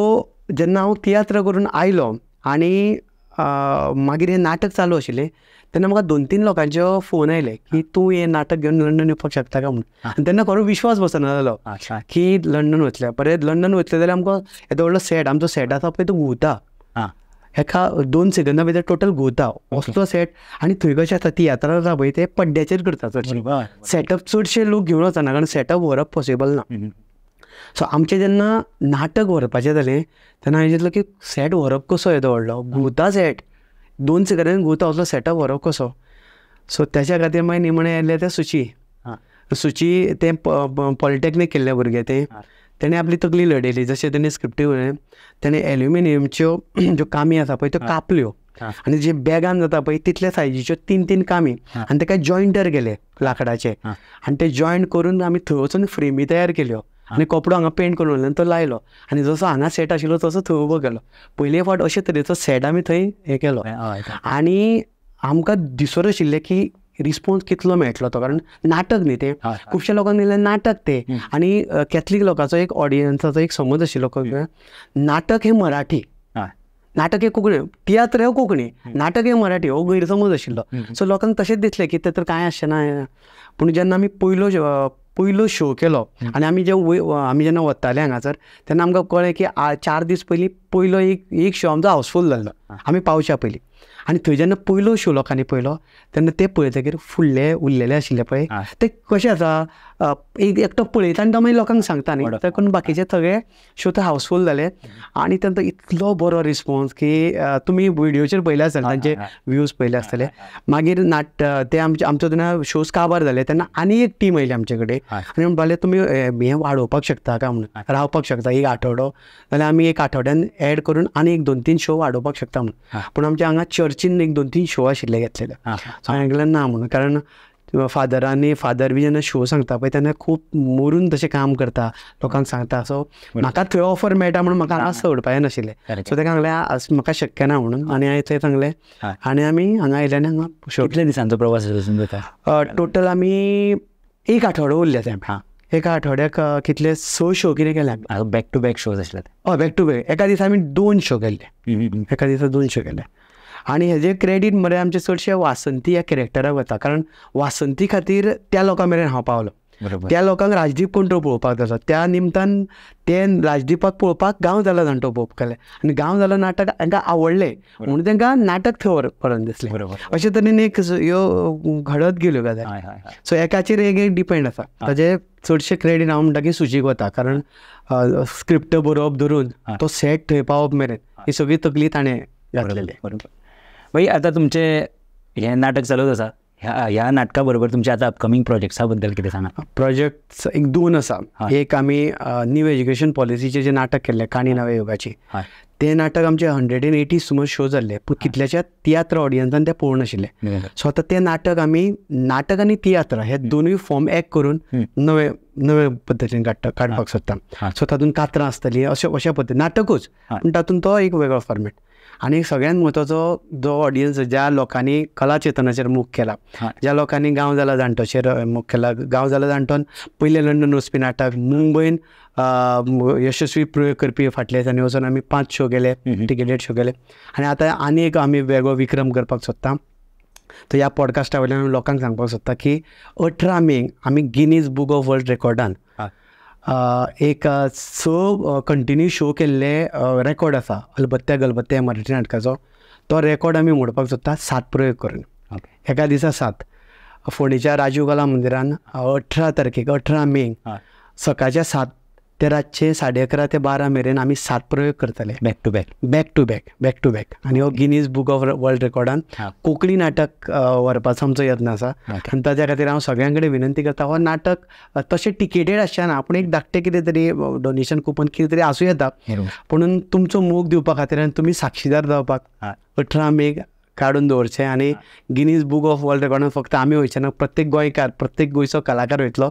B: जेन्ना हांव तियात्र करून आयलो आनी मागीर हें नाटक चालू आशिल्लें तेन्ना म्हाका 2-3 लोकांचे फोन आयले की तूं हें नाटक घेवन लंडन येवपाक शकता काय म्हणून. आनी तेन्ना खरो विश्वास बसना जालो की लंडन वतले. बरें लंडन वतले जाल्यार आमकां येदो व्हडलो सेट, आमचो सेट आसा पळय तो घुंवता, हेका 2 सेकंदां भितर टोटल घुंवता असलो सेट. आनी थंय कशें आसा तियात्रां आसा पळय ते पड्ड्याचेर करता चडशे. सेटअप चडशे लोक घेवन वचना कारण सेटअप व्हरप पॉसिबल ना. सो आमचें जेन्ना नाटक व्हरपाचें जालें तेन्ना हांवें चिंतलें की सेट व्हरप कसो येदो व्हडलो, घुंवता सेट 2 सेकंदांनी घुंवता असलो सेटअप व्हरप कसो. सो तेच्या खातीर मागीर निमणें येयलें तें सुची तें पॉलिटॅक्नीक केल्ले भुरगे तेणें आपली तकली लडयली. जशें तेणें स्क्रिप्टी वयलें तेणें एल्युमिनियमच्यो ज्यो कामी आसा पळय त्यो कापल्यो आनी जे बॅगान जाता पळय तितल्या सायजीच्यो 3-3 कामी आनी तेका जॉयंटर केले लांकडाचे. आनी ते जॉयंट करून आमी थंय वचून फ्रेमी तयार केल्यो आनी कपडो हांगा पेंट करून उरलो आनी तो लायलो. आनी जसो हांगा सेट आशिल्लो तसो थंय उबो केलो. पयले फावट अशे तरेचो सेट आमी थंय हें केलो. आनी आमकां दिसून आशिल्लें की रिस्पॉन्स कितलो मेळटलो तो, कारण नाटक न्ही तें, खुबश्या लोकांक दिलें नाटक तें. आनी कॅथलीक लोकांचो एक ऑडियन्साचो एक समज आशिल्लो, नाटक हें मराठी, नाटक हे कोंकणी, तियात्र हे कोंकणी, नाटक हे मराठी, हो गैरसमज आशिल्लो. सो लोकांक तशेंच दिसलें की तें तर कांय आसचें ना. पूण जेन्ना आमी पयलो शो केलो आनी आमी जेन्ना वताले हांगासर, तेन्ना आमकां कळ्ळें की 4 दीस पयलीं पयलो एक शो आमचो हावसफूल जाल्लो आमी पावच्या पयलीं. आनी थंय जेन्ना पयलो शो लोकांनी पयलो तेन्ना ते पळयतकीर फुडले उरलेले आशिल्ले पळय ते कशें आसा, एकटो पळयता आनी तो मागीर लोकांक सांगता न्ही, देखून बाकीचे सगळे शो ते हावसफूल जाले. आनी तेन्ना इतलो बरो रिस्पॉन्स की तुमी विडियोचेर पयले आसतले, तांचे व्यूज पयले आसतले. मागीर ते आमचो तेन्ना शोज काबार जाले तेन्ना आनी एक टीम आयली आमचे कडेन आनी म्हणपाक तुमी हें वाडोवपाक शकता काय म्हणून, रावपाक शकता एक आठवडो, जाल्यार आमी एक आठवड्यान एड करून आनी एक 2-3 शो वाडोवपाक शकता म्हणून. पूण आमच्या हांगा चर्चीन एक 2-3 शो आशिल्ले घेतलेले, सो हांवें गेल्यार ना म्हणून. कारण फादर बी जेन्ना शो सांगता पळय तेन्ना खूब मोरून तशें काम करता, लोकांक सांगता. सो म्हाका थंय ऑफर मेळटा म्हणून म्हाका हांगा सोडपाचें नाशिल्लें. सो ताका सांगलें म्हाका शक्य ना म्हणून, आनी हांवें थंय सांगलें आनी आमी हांगा आयले आनी हांगा शो.
A: कितल्या दिसांचो प्रवास जाता?
B: टोटल आमी एक आठवडो उरले ते. एका आठवड्याक कितले 6 शो कितें केले आमी.
A: बॅक टू बॅक शोज आसले?
B: हय, बॅक टू बॅक. एका दिसा आमी 2 शो केल्ले, एका दिसा 2 शो केले. आनी हेजें क्रेडीट मरे आमचे चडशे वासंती ह्या कॅरेक्टराक वता, कारण वासंती खातीर त्या लोकां मेरेन हांव पावलो. त्या लोकांक राजदीप कंट्रो पळोवपाक जाता, त्या निमतान ते राजदीपाक पळोवपाक गांव जाला जाणटो पळोवपाक गेले आनी गांव जाला नाटक तांकां आवडलें म्हणून तांकां नाटक थंय व्हरोन दिसलें. अशे तरेन एक ह्यो घडत गेल्यो गजाली. सो एकाचेर एक डिपेंड आसा. ताजे चडशे क्रेडीट हांव म्हणटा की सुचीक वता, कारण स्क्रिप्ट बरोवप धरून तो सेट थंय पावप मेरेन ही सगळी तकली ताणें घातलेली.
A: भाई आतां तुमचें हें नाटक चलत आसा, ह्या नाटका बरोबर तुमचे आतां अपकमींग प्रोजेक्ट्सा बद्दल कितें सांगा?
B: प्रोजेक्ट्स एक 2 आसा. एक आमी न्यू एज्युकेशन पॉलिसीचें जें नाटक केल्लें काणी नव्या युगाची, तें नाटक आमचे 180 सुमार शो जाल्ले, पूण कितल्याच्या तियात्र ऑडियन्सान तें पळोवन नाशिल्लें. सो आतां तें नाटक आमी नाटक आनी तियात्र हे दोनूय फॉर्म एक करून नवे पद्दतीन काडपाक सोदता. सो तातूंत कातरां आसतलीं अशा पद्दतीन नाटकूच, पूण तातूंत तो एक वेगळो फॉर्मेट. आनी सगळ्यांत म्हत्वाचो जो ऑडियन्स, ज्या लोकांनी कला चेतनाचेर मोग केला, ज्या लोकांनी गांव जाला जाणटोचेर मोग केला. गांव जाला जाणटोन पयलें लंडन वचपी नाटक, मुंबयन यशस्वी प्रयोग करपी फाटल्या दिसांनी वचून आमी 5 शो केले, टिकेटेड शो केले. आनी आतां आनी एक आमी वेगळो विक्रम करपाक सोदता. तो ह्या पॉडकास्टा वयल्यान लोकांक सांगपाक सोदता की 18 मेक आमी गिनीज बूक ऑफ वर्ल्ड रेकॉर्डान एक 6 कंटिन्यू शो केल्ले रेकॉर्ड आसा अलबत्त्या गलबत्त्या मराठी नाटकाचो. तो रेकॉर्ड आमी मोडपाक सोदता 7 प्रयोग करून, एका दिसा 7. फोंडेच्या राजीव कला मंदिरान 18 तारखेक 18 मे सकाळच्या 7 ते रातचे 11:30 ते 12 मेरेन आमी 7 प्रयोग करतले, बॅक टू बॅक. आनी हो गिनीज बूक ऑफ वर्ल्ड रेकॉर्डान कोंकणी नाटक व्हरपाचो आमचो यत्न आसा. आनी ताच्या खातीर हांव सगळ्यां कडेन विनंती करता, हो नाटक तशें टिकेटेड आसचें ना, पूण एक धाकटें कितें तरी डोनेशन कुपन कितें तरी आसूं येता. पुणून तुमचो मोग दिवपा खातीर आनी तुमी साक्षीदार जावपाक 18 मे काडून दवरचें. आनी गिनीज बूक ऑफ वर्ल्ड रेकॉर्डान फक्त आमी वयचे ना, प्रत्येक गोंयकार, प्रत्येक गोंयचो कलाकार वयतलो,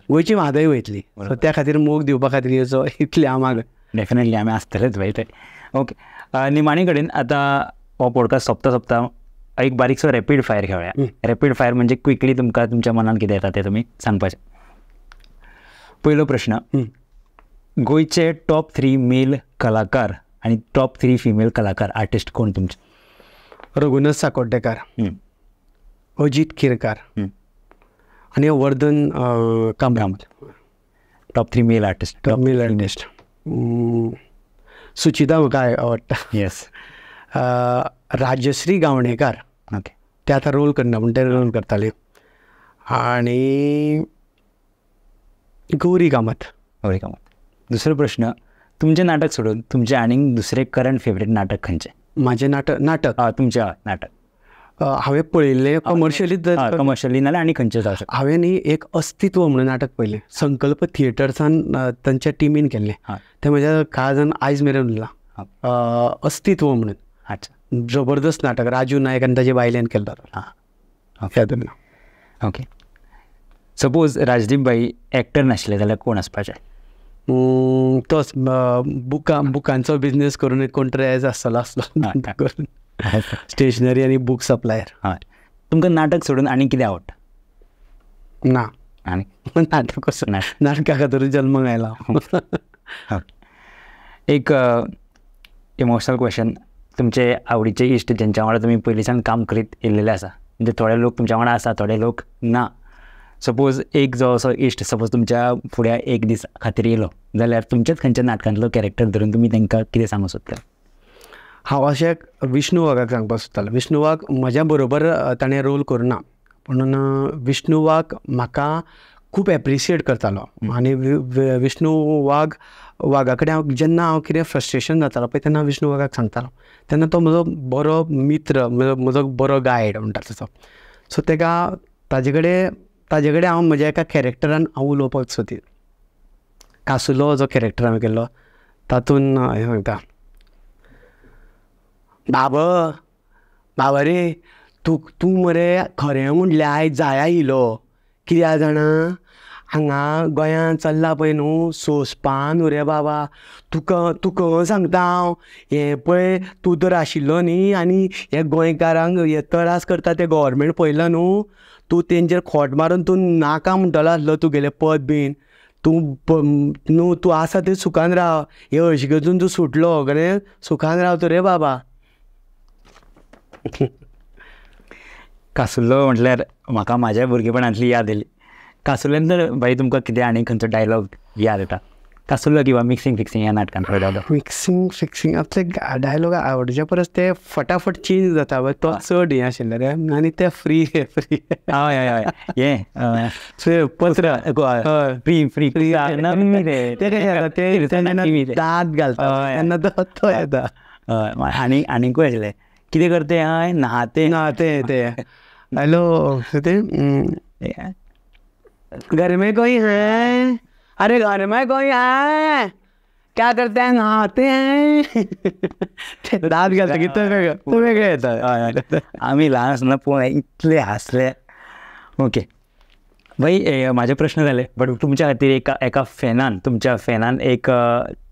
B: गोंयची म्हादय वयतली. सो त्या खातीर मोग दिवपा खातीर येवचो इतलें हांव माग.
A: डेफिनेटली आमी आसतलेच भाई ते. ओके, निमाणे कडेन आतां हो पॉडकास्ट सोंपता एक बारीकसो रॅपीड फायर खेळया. रॅपीड फायर म्हणजे क्विकली तुमकां तुमच्या मनान कितें येता तें तुमी सांगपाचें. पयलो प्रश्न, गोंयचे टॉप 3 मेल कलाकार आनी टॉप 3 फिमेल कलाकार आर्टिस्ट कोण तुमचे?
B: रघुनाथ साकोड्डेकार, अजीत किरकार आनी वर्धन कामरामत.
A: Top 3 male artist.
B: सुचिता म्हाका आवडटा.
A: येस.
B: राजश्री गावणेकार,
A: ओके,
B: ते आतां रोल करना पूण ते रोल करताले. आनी गौरी कामत.
A: दुसरो प्रश्न, तुमचें नाटक सोडून तुमचें आनीक दुसरें करंट फेवरेट नाटक खंयचें?
B: म्हाजें नाटक
A: तुमचें नाटक
B: हांवें पळयल्लें
A: कमर्शियली नाल्यार आनी खंयचें जावं शकता.
B: हांवें न्ही एक अस्तित्व म्हणून नाटक पळयलें, संकल्प थिएटर्सान तांच्या टिमीन केल्लें. तें म्हज्या काळजान आयज मेरेन उरलां. अस्तित्व म्हणून. अच्छा, जबरदस्त नाटक, राजू नायक आनी ताचे बायलेन केल्लो.
A: ओके. सपोज राजदीप भाई एक्टर नाशिल्ले जाल्यार कोण आसपाचें?
B: तोच बुकांचो बिजनेस करून कोण तरी एज आसतलो करून स्टेशनरी आनी बूक सप्लायर.
A: तुमकां नाटक सोडून आनी कितें आवडटा?
B: ना
A: आनी
B: नाटक कसं नाटका खातीर जल्म आयला.
A: एक इमोशनल क्वेश्चन, तुमचे आवडीचे इश्ट जेंच्या वांगडा तुमी पयलींच्यान काम करीत येयल्लेले आसा, म्हणजे थोडे लोक तुमच्या वांगडा आसा, थोडे लोक ना. सपोज एक जो असो इश्ट सपोज तुमच्या फुड्या एक दीस खातीर येयलो जाल्यार तुमच्याच खंयच्या नाटकांतलो कॅरेक्टर धरून तुमी तांकां कितें सांगूंक सोदता?
B: हांव अशें विष्णू वाघाक सांगपाक सोदतालो. विष्णू वाघ म्हज्या बरोबर ताणें रोल करुना, म्हणून विष्णू वाघ म्हाका खूब एप्रिशिएट करतालो. आनी विष्णू वाघा कडेन जेन्ना हांव कितें फ्रस्ट्रेशन जातालो पळय तेन्ना विष्णू वाघाक सांगतालो. तेन्ना तो म्हजो बरो मित्र, म्हजो बरो गायड म्हणटा तसो. सो ताका ताजे कडेन हांव म्हज्या एका कॅरेक्टरान हांव उलोवपाक सोदी. कासुलो जो कॅरेक्टर हांवें केल्लो तातूंत हें सांगता, बाबा रे तूं मरे खरें म्हणलें आयज जाया येयलो. कित्याक जाणा, हांगा गोंयांत चल्ला पळय न्हू सोंसपा न्हू रे बाबा. तुका सांगता हांव, हें पळय तूं तर आशिल्लो न्ही आनी हे गोंयकारांक हे त्रास करता ते गव्हर्मेंट पळयला न्हू. तूं तेंचेर खोट मारून तूं नाका म्हणटलो आसलो तुगेलें पद बीन. तूं आसा ते सुखान राव. हे हळशिकेतून तूं सुटलो कळ्ळें, सुखान रावता रे बाबा.
A: कासुल्लो म्हटल्यार म्हाका म्हाज्या भुरगेपणांतली याद येयली. कासुल्ल्यान तर भाई तुमकां कितें आनी खंयचो डायलॉग याद येता? कासुल्लो किंवा मिक्सिंग फिक्सिंग ह्या नाटकांत पळयलो.
B: मिक्सिंग फिक्सिंग आपले डायलॉग आवडचे परस ते फटाफट चेंज जाता पळय तो चड हें आशिल्लें रे. आनी ते फ्री
A: हय हें पत्र फ्री फ्री फ्री
B: ते दात घालता तेन्ना तो येता.
A: आनीकूय आशिल्लें कितें करते हय नहाते ते
B: हॅलो ते घर में कोई है, अरे घर में कोई है, क्या करते हैं, नहाते हैं. दात घालता की तो वेगळें येता.
A: आमी ल्हान आसतना पळोवन इतले हांसले. ओके भाई म्हाजे प्रश्न जाले, बट तुमच्या खातीर एका तुमच्या फॅनान एक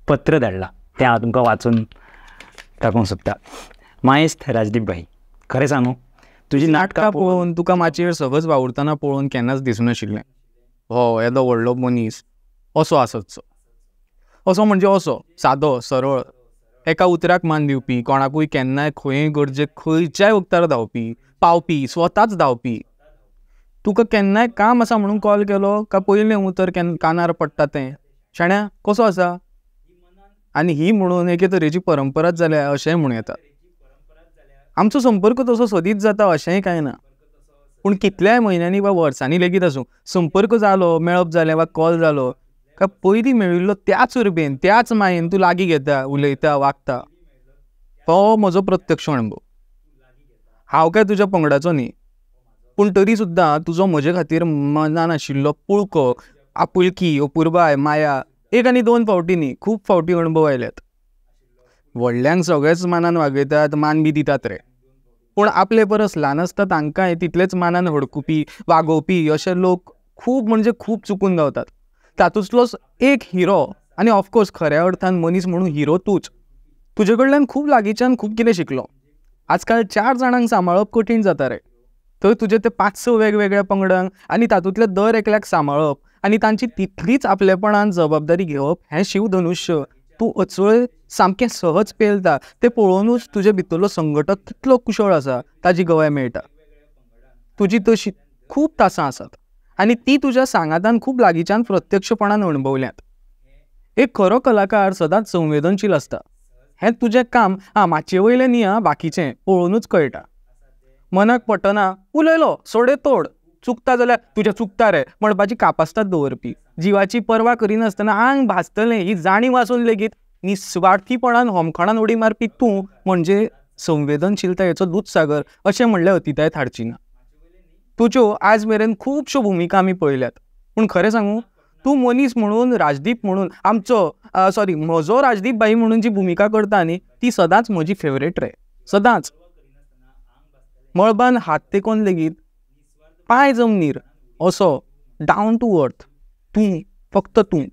A: पत्र धाडलां तें हांव तुमकां वाचून दाखोवंक सोदता. मायेस्त राजदीप भाई, खरें सांगू तुजी
D: नाटकां पळोवन तुका माचयेर सहज वावुरतना पळोवन केन्नाच दिसूं नाशिल्लें. हो येदो व्हडलो मनीस असो आसतसो. असो म्हणजे असो सादो सरळ, एका उतराक मान दिवपी, कोणाकूय केन्नाय खंय गरजेक खंयच्याय उक्तार धांवपी, पावपी, स्वताच धांवपी. तुका केन्नाय काम आसा म्हणून कॉल केलो काय पयलें उतर कानार पडटा तें, शाण्या कसो आसा. आनी ही म्हणून एके तरेची परंपराच जाल्या अशेंय म्हणूं येता. आमचो संपर्क तसो सदीच जाता अशेंय कांय ना, पूण कितल्याय म्हयन्यांनी वा वर्सांनी लेगीत आसूं संपर्क जालो, मेळप जालें वा कॉल जालो काय पयलीं मेळिल्लो त्याच उर्बेन त्याच मायेन तूं लागीं घेता, उलयता, वागता. तो म्हजो प्रत्यक्ष अणभव. हांव काय तुज्या पंगडाचो न्ही, पूण तरी सुद्दां तुजो म्हजे खातीर मनान आशिल्लो पुळको, आपुलकी, अपुरबाय, माया एक आनी दोन फावटी न्ही खूब फावटी अणभव आयल्यात. व्हडल्यांक सगळेच मानान वागयतात, मान बी दितात रे, पूण आपले परस ल्हान आसता तांकांय तितलेच मानान हडकुपी, वागोवपी अशे लोक खूब म्हणजे खूब चुकून गावतात. तातूंतलोच एक हिरो, आनी ऑफकोर्स खऱ्या अर्थान मनीस म्हणून हिरो तूच. तुजे कडल्यान खूब लागींच्यान खूब कितें शिकलो. आजकाल 4 जाणांक सांबाळप कठीण जाता रे, थंय तुजे ते 5-6 वेगवेगळ्या पंगडांक आनी तातूंतल्या दर एकल्याक सांबाळप आनी तांची तितलीच आपलेपणान जबाबदारी घेवप हें शिवधनुश्य तूं अचूळ सामकें सहज पेलता. तें पळोवनूच तुजे भितरलो संघटक कितलो कुशळ आसा ताजी गवाय मेळटा. तुजी तशी खूब तासां आसात आनी ती तुज्या सांगातान खूब लागींच्यान प्रत्यक्षपणान अणभवल्यांत. एक खरो कलाकार सदांच संवेदनशील आसता. हें तुजें काम माचये वयलें न्ही, बाकीचें पळोवनूच कळटा. मनाक पटना उलयलो सोडे तोड, चुकता जाल्यार तुजें चुकता रे म्हणपाची कापास्ताद दवरपी, जिवाची पर्वा करिनासतना आंग भाजतलें ही जाणीव आसून लेगीत निस्वार्थीपणान होमखणान उडी मारपी तूं म्हणजे संवेदनशीलतायेचो दूधसागर अशें म्हणलें अतिताय थारची ना. तुज्यो आज मेरेन खुबश्यो भुमिका आमी पळयल्यात, पूण खरें सांगू तूं मनीस म्हणून, राजदीप म्हणून, म्हजो राजदीप बाई म्हणून जी भुमिका करता न्ही ती सदांच म्हजी फेवरेट रे. सदांच मळबान हात तेकोन लेगीत पांय जमनीर असो डावन टू अर्थ तूं, फक्त तूं.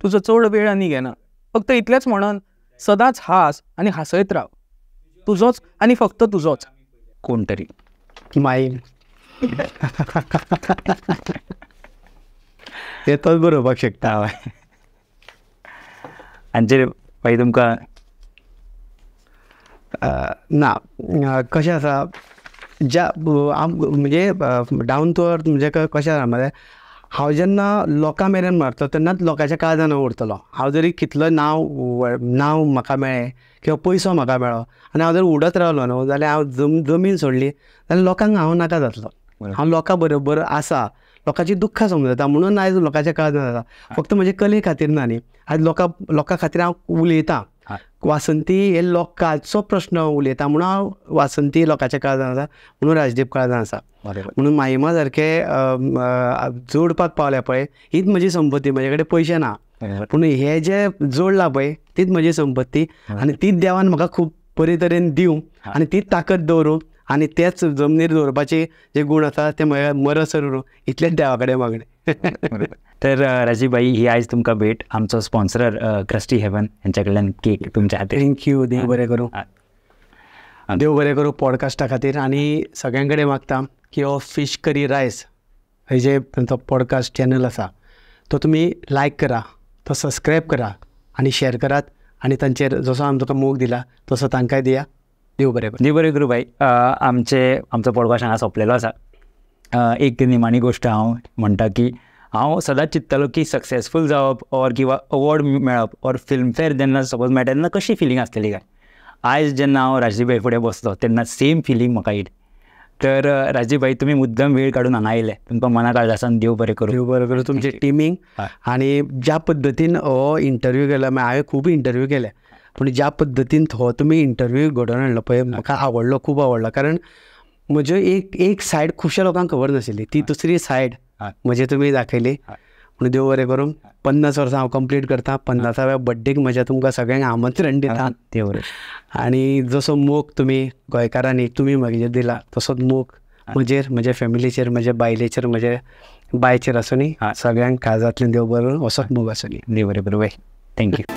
D: तुजो चड वेळ आनी घेना, फक्त इतलेंच म्हणन सदांच हास आनी हांसयत राव. तुजोच आनी फक्त तुजोच.
A: कोण तरी
B: माईन हे तोच बरोवपाक शकता.
A: हय. हांचेर भाई तुमकां
B: ना कशें आसा ज्या म्हणजे डावन टू अर्थ म्हणजे कशें आसा मरे हांव जेन्ना लोकां मेरेन मारता तेन्नाच लोकांच्या काळजान उरतलो. हांव जरी कितलो नांव म्हाका मेळ्ळें किंवा पयसो म्हाका मेळ्ळो आनी हांव जर उडत रावलो न्हू जाल्यार हांव जमीन सोडली जाल्यार लोकांक हांव नाका जातलो. हांव लोकां बरोबर आसा, लोकांची दुख्खां समजता म्हणून आयज लोकांच्या काळजान आसा. फक्त म्हजे कले खातीर ना न्ही, आयज लोकां खातीर हांव उलयतां. वासंती हे लोकांचो प्रश्न उलयता म्हणून हांव वासंती लोकांच्या काळजान आसा, म्हणून राजदीप काळजान आसा. म्हणून मायमा सारके जोडपाक पावल्या पळय हीच म्हजी संपत्ती. म्हजे कडेन पयशे ना पूण हे जे जोडला पळय तीच म्हजी संपत्ती आनी तीच देवान म्हाका खूब बरे तरेन दिवं आनी तीच ताकद दवरूं आनी तेच जमनीर दवरपाचे जे गूण आसा ते मरसर उरूं इतलेंच देवा कडेन मागणें.
A: तर राजीव भाई ही आयज तुमकां भेट आमचो स्पॉन्सर क्रस्टी हेवन हेंच्या कडल्यान केक तुमच्या खातीर.
B: थँक्यू. देव बरें करूं. देव बरें करूं पॉडकास्टा खातीर. आनी सगळ्यां कडेन मागता की हो फीश करी रायस हे जे तांचो पॉडकास्ट चॅनल आसा तो तुमी लायक करा, तो सबस्क्रायब करा आनी शेअर करात आनी तांचेर जसो आमी तुका मोग दिला तसो तांकांय दिया. देव बरें करूं.
A: देव बरें करूं भाई. आमचो पॉडकास्ट हांगा सोंपलेलो आसा. एक निमाणी गोश्ट हांव म्हणटा की हांव सदांच चिंततालो की सक्सेसफूल जावप ऑर किंवा अवॉर्ड मेळप ऑर फिल्मफेअर जेन्ना सपोज मेळटा तेन्ना कशी फिलींग आसतली काय. आयज जेन्ना हांव राजीव भाई फुडें बसलो तेन्ना सेम फिलींग म्हाका येयली. तर राजीव भाई तुमी मुद्दम वेळ काडून हांगा आयले, तुमकां मना काळजासान देव बरें करूं.
B: देव बरें करूं तुमचे टिमींग. आनी ज्या पद्दतीन हो इंटरव्यू केला हांवें खूब इंटरव्यू केले पूण ज्या पद्दतीन हो तुमी इंटरव्यू घडोवन हाडलो पळय म्हाका आवडलो, खूब आवडला. कारण म्हज्यो एक सायड खुबश्या लोकांक खबर नाशिल्ली, ती दुसरी सायड म्हणजे तुमी दाखयली. म्हणून देव बरें करूं. 50 वर्सां हांव कंप्लीट करतां. 50व्या बड्डेक म्हज्या तुमकां सगळ्यांक आमंत्रण दिता.
A: देव बरें.
B: आनी जसो मोग तुमी गोंयकारांनी तुमी म्हाजेर दिला तसोच मोग म्हजेर, म्हज्या फॅमिलीचेर, म्हज्या बायलेचेर, म्हज्या बायचेर आसूं न्ही. सगळ्यांक काळजांतल्यान देव बरें करूं. असोच मोग आसूं न्ही.
A: देव बरें करूं भाई. थँक्यू.